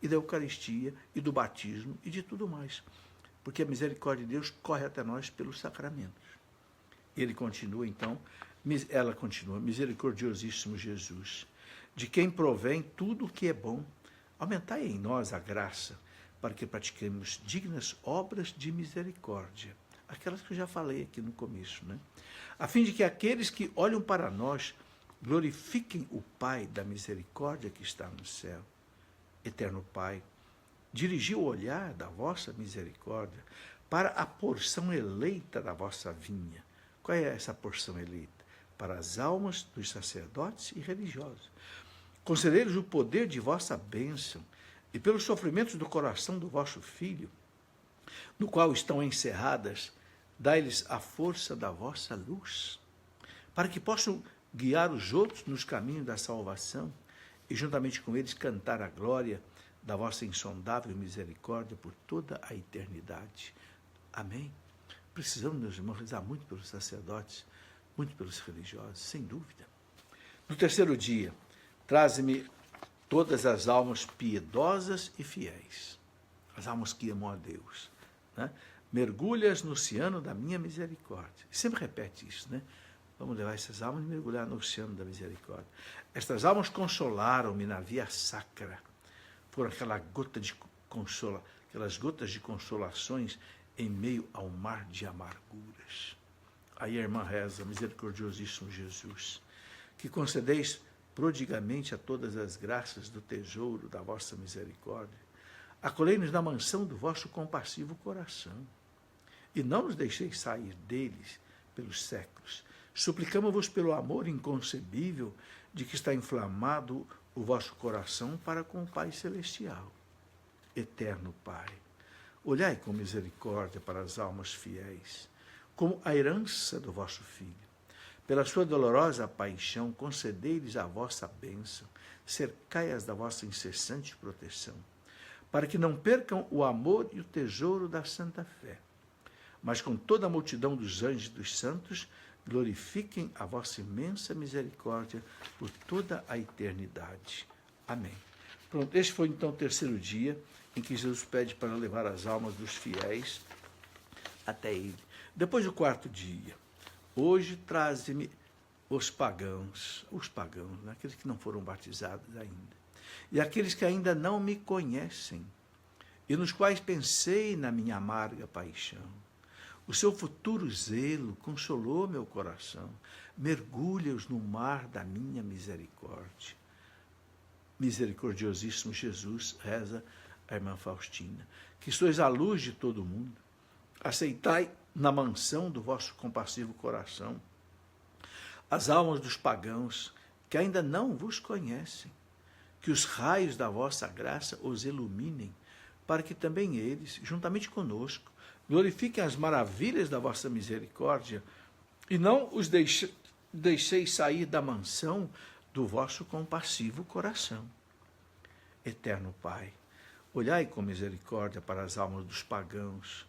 e da Eucaristia, e do batismo, e de tudo mais. Porque a misericórdia de Deus corre até nós pelos sacramentos. Ele continua, então, ela continua, misericordiosíssimo Jesus, de quem provém tudo o que é bom, aumentai em nós a graça, para que pratiquemos dignas obras de misericórdia, aquelas que eu já falei aqui no começo, né? A fim de que aqueles que olham para nós glorifiquem o Pai da misericórdia que está no céu. Eterno Pai, dirigi o olhar da vossa misericórdia para a porção eleita da vossa vinha. Qual é essa porção eleita? Para as almas dos sacerdotes e religiosos. Concedei-lhes o poder de vossa bênção e pelos sofrimentos do coração do vosso Filho, no qual estão encerradas, dai-lhes a força da vossa luz, para que possam guiar os outros nos caminhos da salvação e juntamente com eles cantar a glória da vossa insondável misericórdia por toda a eternidade. Amém? Precisamos, meus irmãos, rezar muito pelos sacerdotes, muito pelos religiosos, sem dúvida. No terceiro dia, traze-me todas as almas piedosas e fiéis, as almas que amam a Deus, né? Mergulhas no oceano da minha misericórdia. Sempre repete isso, né? Vamos levar essas almas e mergulhar no oceano da misericórdia. Estas almas consolaram-me na via sacra, por aquela gota de aquelas gotas de consolações em meio ao mar de amarguras. Aí a irmã reza, misericordiosíssimo Jesus, que concedeis prodigamente a todas as graças do tesouro da vossa misericórdia, acolhei-nos na mansão do vosso compassivo coração, e não nos deixeis sair deles pelos séculos. Suplicamo-vos pelo amor inconcebível de que está inflamado o vosso coração para com o Pai Celestial. Eterno Pai, olhai com misericórdia para as almas fiéis, como a herança do vosso Filho. Pela sua dolorosa paixão, concedei-lhes a vossa bênção, cercai-as da vossa incessante proteção, para que não percam o amor e o tesouro da santa fé, mas com toda a multidão dos anjos e dos santos, glorifiquem a vossa imensa misericórdia por toda a eternidade. Amém. Pronto, este foi então o terceiro dia em que Jesus pede para levar as almas dos fiéis até ele. Depois do quarto dia, hoje traze-me os pagãos, né? Aqueles que não foram batizados ainda, e aqueles que ainda não me conhecem, e nos quais pensei na minha amarga paixão. O seu futuro zelo consolou meu coração, mergulha-os no mar da minha misericórdia. Misericordiosíssimo Jesus, reza a irmã Faustina, que sois a luz de todo o mundo, aceitai na mansão do vosso compassivo coração as almas dos pagãos que ainda não vos conhecem, que os raios da vossa graça os iluminem, para que também eles, juntamente conosco, glorifiquem as maravilhas da vossa misericórdia e não os deixeis sair da mansão do vosso compassivo coração. Eterno Pai, olhai com misericórdia para as almas dos pagãos.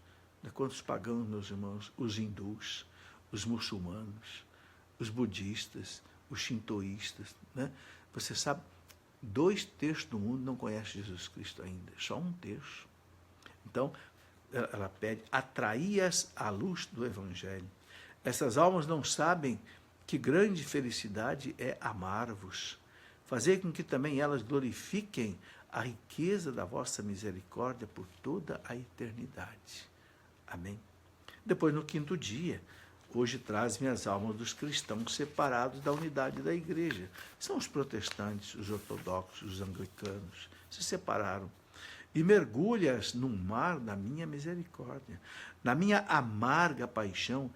Quantos pagãos, meus irmãos? Os hindus, os muçulmanos, os budistas, os shintoístas, né? Você sabe, 2/3 do mundo não conhece Jesus Cristo ainda, só 1/3. Então, ela pede, atraí-as à luz do Evangelho. Essas almas não sabem que grande felicidade é amar-vos, fazer com que também elas glorifiquem a riqueza da vossa misericórdia por toda a eternidade. Amém. Depois, no 5º dia, hoje traz-me as almas dos cristãos separados da unidade da igreja. São os protestantes, os ortodoxos, os anglicanos, se separaram. E mergulhas no mar da minha misericórdia. Na minha amarga paixão,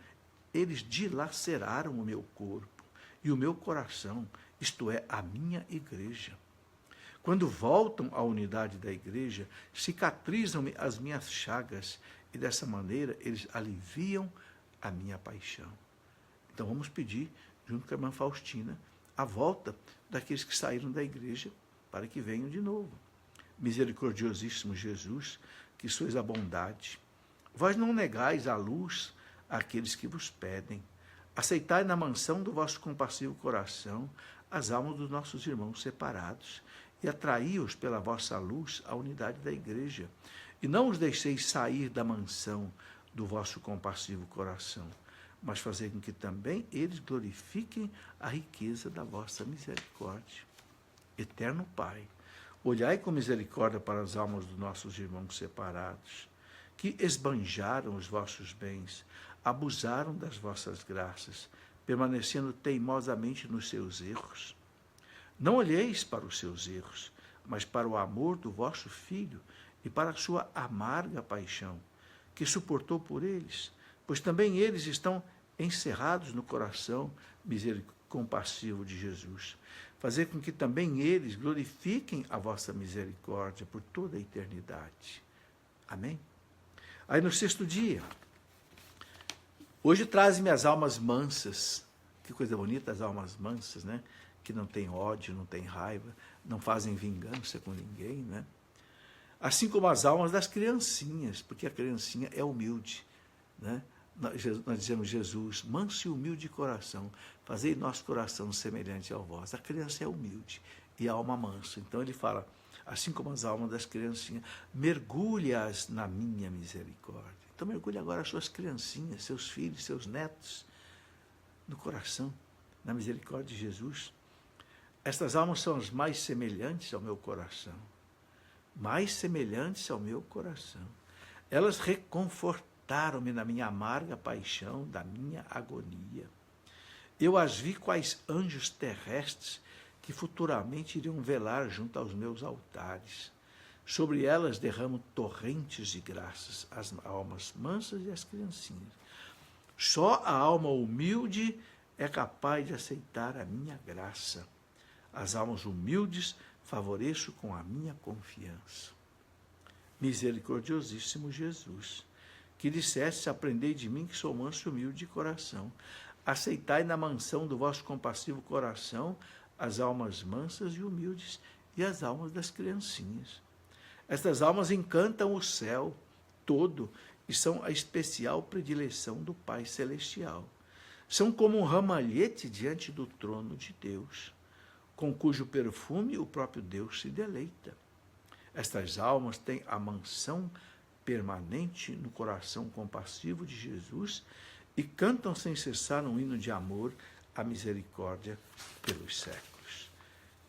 eles dilaceraram o meu corpo e o meu coração, isto é, a minha igreja. Quando voltam à unidade da igreja, cicatrizam-me as minhas chagas e dessa maneira eles aliviam a minha paixão. Então vamos pedir, junto com a irmã Faustina, a volta daqueles que saíram da igreja para que venham de novo. Misericordiosíssimo Jesus, que sois a bondade, vós não negais a luz àqueles que vos pedem. Aceitai na mansão do vosso compassivo coração as almas dos nossos irmãos separados e atraí-os pela vossa luz à unidade da igreja. E não os deixeis sair da mansão do vosso compassivo coração, mas fazei com que também eles glorifiquem a riqueza da vossa misericórdia. Eterno Pai, olhai com misericórdia para as almas dos nossos irmãos separados, que esbanjaram os vossos bens, abusaram das vossas graças, permanecendo teimosamente nos seus erros. Não olheis para os seus erros, mas para o amor do vosso Filho e para a sua amarga paixão, que suportou por eles, pois também eles estão encerrados no coração compassivo de Jesus. Fazer com que também eles glorifiquem a vossa misericórdia por toda a eternidade. Amém? Aí no 6º dia, hoje traz-me as almas mansas. Que coisa bonita, as almas mansas, né? Que não têm ódio, não têm raiva, não fazem vingança com ninguém, né? Assim como as almas das criancinhas, porque a criancinha é humilde, né? Nós dizemos, Jesus, manso e humilde de coração, fazei nosso coração semelhante ao vosso. A criança é humilde e a alma mansa. Então ele fala, assim como as almas das criancinhas, mergulha-as na minha misericórdia. Então mergulhe agora as suas criancinhas, seus filhos, seus netos, no coração, na misericórdia de Jesus. Estas almas são as mais semelhantes ao meu coração. Mais semelhantes ao meu coração. Elas reconfortaram-me na minha amarga paixão, da minha agonia. Eu as vi quais anjos terrestres que futuramente iriam velar junto aos meus altares. Sobre elas derramo torrentes de graças, as almas mansas e as criancinhas. Só a alma humilde é capaz de aceitar a minha graça. As almas humildes favoreço com a minha confiança. Misericordiosíssimo Jesus, que disseste, aprendei de mim que sou manso e humilde de coração. Aceitai na mansão do vosso compassivo coração as almas mansas e humildes e as almas das criancinhas. Estas almas encantam o céu todo e são a especial predileção do Pai Celestial. São como um ramalhete diante do trono de Deus, com cujo perfume o próprio Deus se deleita. Estas almas têm a mansão permanente no coração compassivo de Jesus e cantam sem cessar um hino de amor a misericórdia pelos séculos.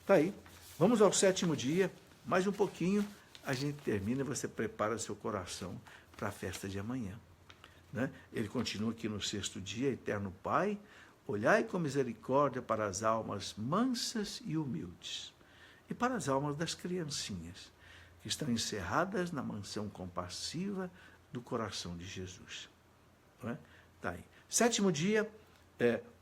Está aí. Vamos ao 7º dia, mais um pouquinho, a gente termina e você prepara seu coração para a festa de amanhã. Né? Ele continua aqui no 6º dia, eterno Pai, olhai com misericórdia para as almas mansas e humildes, e para as almas das criancinhas, que estão encerradas na mansão compassiva do coração de Jesus. Não é? Tá aí. 7º dia,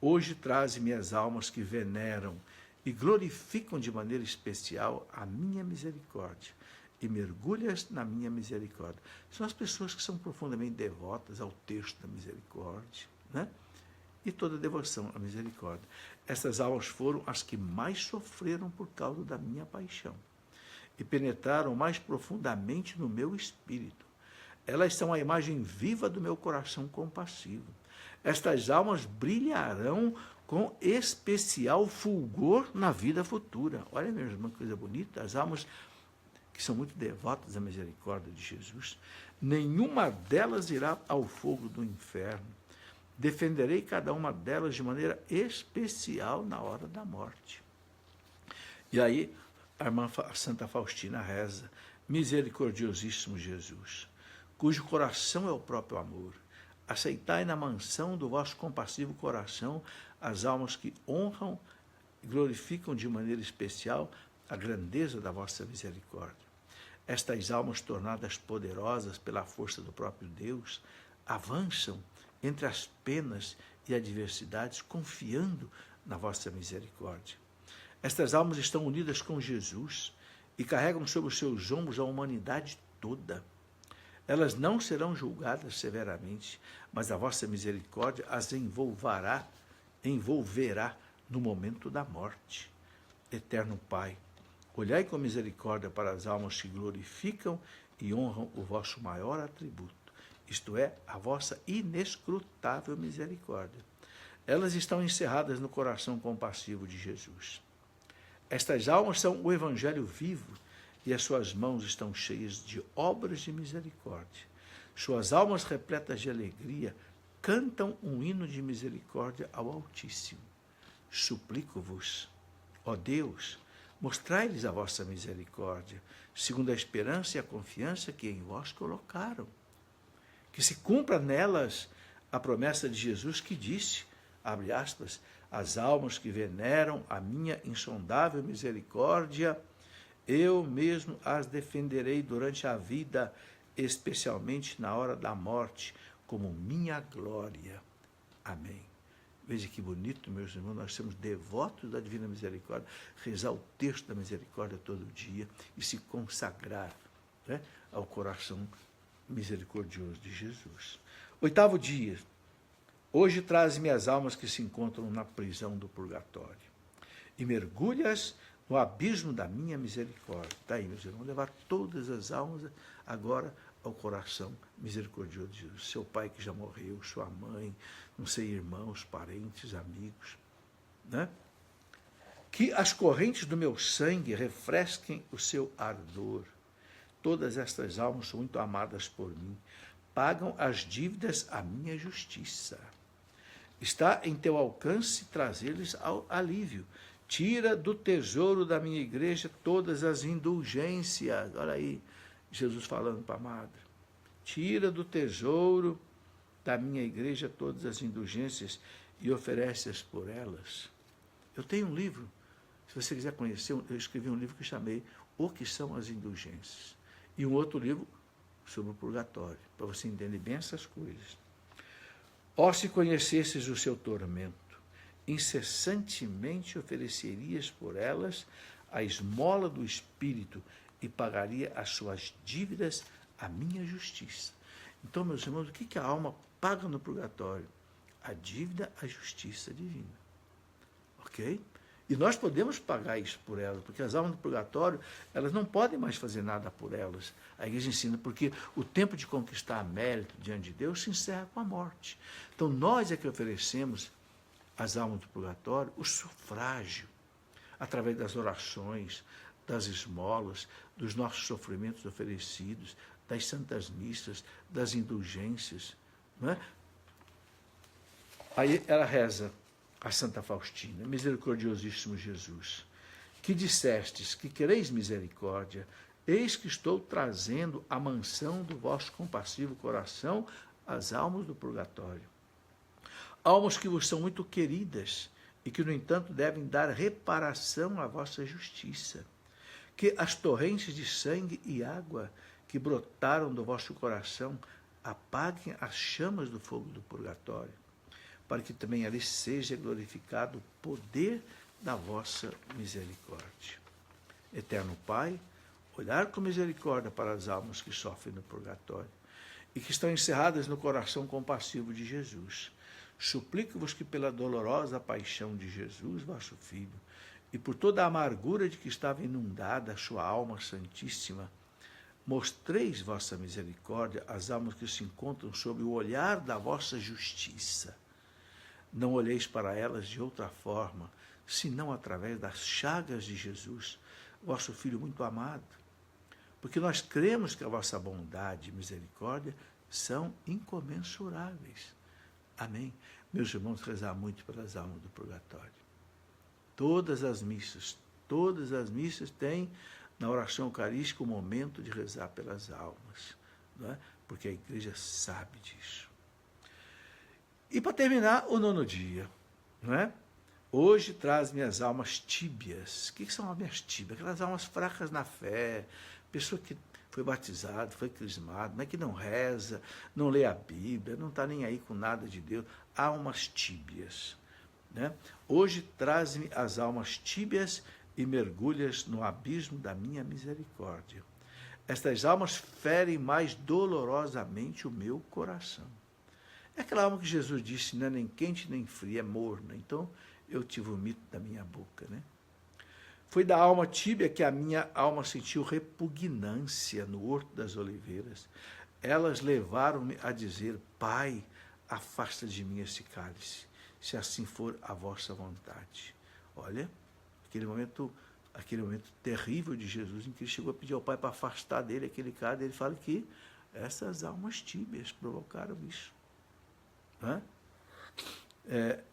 hoje traze-me as almas que veneram e glorificam de maneira especial a minha misericórdia, e mergulhas na minha misericórdia. São as pessoas que são profundamente devotas ao texto da misericórdia, né? E toda devoção à misericórdia. Essas almas foram as que mais sofreram por causa da minha paixão e penetraram mais profundamente no meu espírito. Elas são a imagem viva do meu coração compassivo. Estas almas brilharão com especial fulgor na vida futura. Olha, meus irmãos, que coisa bonita. As almas que são muito devotas à misericórdia de Jesus, nenhuma delas irá ao fogo do inferno. Defenderei cada uma delas de maneira especial na hora da morte. E aí, a irmã Santa Faustina reza: misericordiosíssimo Jesus, cujo coração é o próprio amor, aceitai na mansão do vosso compassivo coração as almas que honram e glorificam de maneira especial a grandeza da vossa misericórdia. Estas almas tornadas poderosas pela força do próprio Deus avançam entre as penas e adversidades, confiando na vossa misericórdia. Estas almas estão unidas com Jesus e carregam sobre os seus ombros a humanidade toda. Elas não serão julgadas severamente, mas a vossa misericórdia as envolverá no momento da morte. Eterno Pai, olhai com misericórdia para as almas que glorificam e honram o vosso maior atributo, isto é, a vossa inescrutável misericórdia. Elas estão encerradas no coração compassivo de Jesus. Estas almas são o Evangelho vivo e as suas mãos estão cheias de obras de misericórdia. Suas almas repletas de alegria cantam um hino de misericórdia ao Altíssimo. Suplico-vos, ó Deus, mostrai-lhes a vossa misericórdia, segundo a esperança e a confiança que em vós colocaram. Que se cumpra nelas a promessa de Jesus que disse, abre aspas, as almas que veneram a minha insondável misericórdia, eu mesmo as defenderei durante a vida, especialmente na hora da morte, como minha glória. Amém. Veja que bonito, meus irmãos, nós somos devotos da Divina Misericórdia, rezar o texto da misericórdia todo dia e se consagrar, né, ao coração misericordioso de Jesus. 8º dia. Hoje traze-me as almas que se encontram na prisão do purgatório e mergulhas no abismo da minha misericórdia. Está aí, meus irmãos, levar todas as almas agora ao coração misericordioso de Jesus. Seu pai que já morreu, sua mãe, não sei, irmãos, parentes, amigos, né? Que as correntes do meu sangue refresquem o seu ardor. Todas estas almas são muito amadas por mim. Pagam as dívidas à minha justiça. Está em teu alcance trazer-lhes alívio. Tira do tesouro da minha igreja todas as indulgências. Olha aí, Jesus falando para a madre. Tira do tesouro da minha igreja todas as indulgências e oferece-as por elas. Eu tenho um livro, se você quiser conhecer, eu escrevi um livro que chamei O que são as indulgências. E um outro livro sobre o purgatório, para você entender bem essas coisas. Ó, se conhecesses o seu tormento, incessantemente oferecerias por elas a esmola do Espírito e pagaria as suas dívidas à minha justiça. Então, meus irmãos, o que a alma paga no purgatório? A dívida à justiça divina. Ok? E nós podemos pagar isso por elas, porque as almas do purgatório, elas não podem mais fazer nada por elas. A igreja ensina, porque o tempo de conquistar mérito diante de Deus se encerra com a morte. Então, nós é que oferecemos às almas do purgatório o sufrágio, através das orações, das esmolas, dos nossos sofrimentos oferecidos, das santas missas, das indulgências. Não é? Aí ela reza, a Santa Faustina: misericordiosíssimo Jesus, que dissestes que quereis misericórdia, eis que estou trazendo a mansão do vosso compassivo coração às almas do purgatório. Almas que vos são muito queridas e que, no entanto, devem dar reparação à vossa justiça. Que as torrentes de sangue e água que brotaram do vosso coração apaguem as chamas do fogo do purgatório, para que também ali seja glorificado o poder da vossa misericórdia. Eterno Pai, olhar com misericórdia para as almas que sofrem no purgatório e que estão encerradas no coração compassivo de Jesus. Suplico-vos que pela dolorosa paixão de Jesus, vosso Filho, e por toda a amargura de que estava inundada a sua alma santíssima, mostreis vossa misericórdia às almas que se encontram sob o olhar da vossa justiça. Não olheis para elas de outra forma, senão através das chagas de Jesus, vosso Filho muito amado, porque nós cremos que a vossa bondade e misericórdia são incomensuráveis. Amém. Meus irmãos, rezar muito pelas almas do purgatório. Todas as missas têm na oração eucarística o momento de rezar pelas almas, não é? Porque a igreja sabe disso. E para terminar, o 9º dia, não é? Hoje traz-me as almas tíbias. O que são as minhas tíbias? Aquelas almas fracas na fé, pessoa que foi batizado, foi crismado, mas que não reza, não lê a Bíblia, não está nem aí com nada de Deus. Almas tíbias. Né? Hoje traz-me as almas tíbias e mergulhas no abismo da minha misericórdia. Estas almas ferem mais dolorosamente o meu coração. É aquela alma que Jesus disse, não é nem quente nem fria, é morna. Então, eu te vomito da minha boca, né? Foi da alma tíbia que a minha alma sentiu repugnância no Horto das Oliveiras. Elas levaram-me a dizer: Pai, afasta de mim esse cálice, se assim for a vossa vontade. Olha, aquele momento terrível de Jesus, em que ele chegou a pedir ao Pai para afastar dele aquele cálice, ele fala que essas almas tíbias provocaram isso.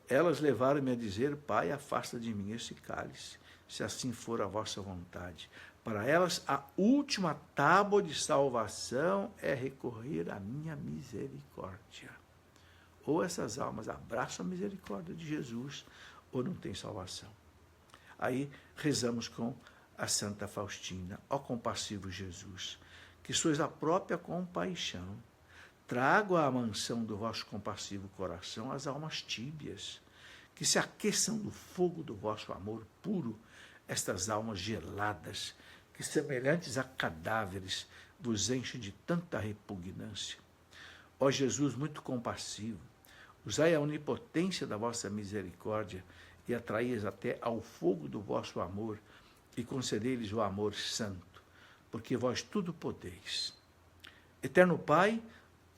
Elas levaram-me a dizer: Pai, afasta de mim esse cálice, se assim for a vossa vontade. Para elas, a última tábua de salvação é recorrer à minha misericórdia. Ou essas almas abraçam a misericórdia de Jesus, ou não tem salvação. Aí rezamos com a Santa Faustina: ó compassivo Jesus, que sois a própria compaixão, trago à mansão do vosso compassivo coração as almas tíbias, que se aqueçam do fogo do vosso amor puro, estas almas geladas, que semelhantes a cadáveres vos enchem de tanta repugnância. Ó Jesus muito compassivo, usai a onipotência da vossa misericórdia e atraí-as até ao fogo do vosso amor e concedei-lhes o amor santo, porque vós tudo podeis. Eterno Pai,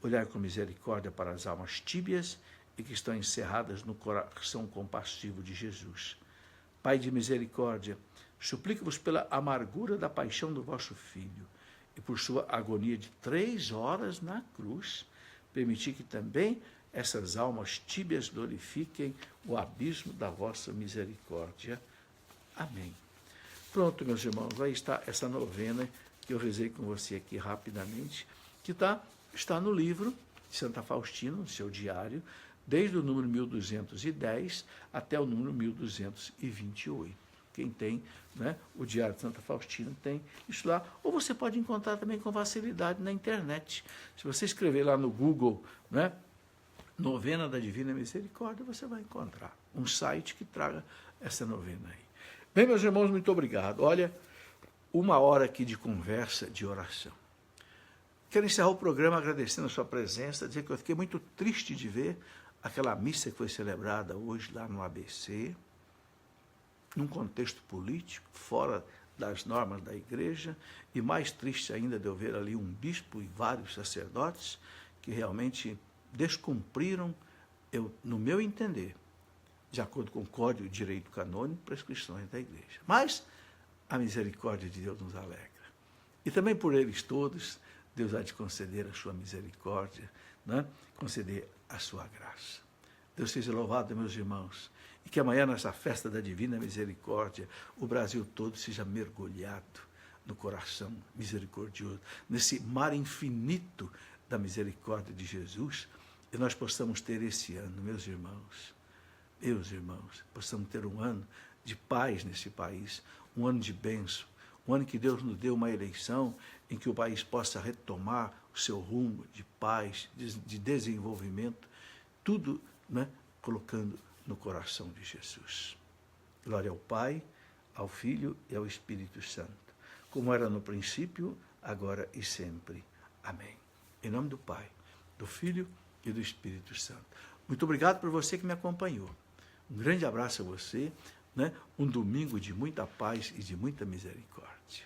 olhai com misericórdia para as almas tíbias e que estão encerradas no coração compassivo de Jesus. Pai de misericórdia, suplico-vos pela amargura da paixão do vosso Filho e por sua agonia de 3 horas na cruz, permitir que também essas almas tíbias glorifiquem o abismo da vossa misericórdia. Amém. Pronto, meus irmãos, aí está essa novena que eu rezei com você aqui rapidamente, que está no livro de Santa Faustina, no seu diário, desde o número 1210 até o número 1228. Quem tem, né, o Diário de Santa Faustina tem isso lá. Ou você pode encontrar também com facilidade na internet. Se você escrever lá no Google, né, Novena da Divina Misericórdia, você vai encontrar um site que traga essa novena aí. Bem, meus irmãos, muito obrigado. Olha, 1 hora aqui de conversa, de oração. Quero encerrar o programa agradecendo a sua presença, dizer que eu fiquei muito triste de ver aquela missa que foi celebrada hoje lá no ABC, num contexto político, fora das normas da igreja, e mais triste ainda de eu ver ali um bispo e vários sacerdotes que realmente descumpriram, no meu entender, de acordo com o Código de Direito Canônico, prescrições da igreja. Mas a misericórdia de Deus nos alegra. E também por eles todos, Deus há de conceder a sua misericórdia, né? Conceder a sua graça. Deus seja louvado, meus irmãos, E que amanhã, nessa festa da Divina Misericórdia, o Brasil todo seja mergulhado no coração misericordioso, nesse mar infinito da misericórdia de Jesus, e nós possamos ter esse ano, meus irmãos, possamos ter um ano de paz nesse país, um ano de bênção, um ano que Deus nos deu uma eleição em que o país possa retomar o seu rumo de paz, de desenvolvimento, tudo, né, colocando no coração de Jesus. Glória ao Pai, ao Filho e ao Espírito Santo, como era no princípio, agora e sempre. Amém. Em nome do Pai, do Filho e do Espírito Santo. Muito obrigado por você que me acompanhou. Um grande abraço a você, né? Um domingo de muita paz e de muita misericórdia.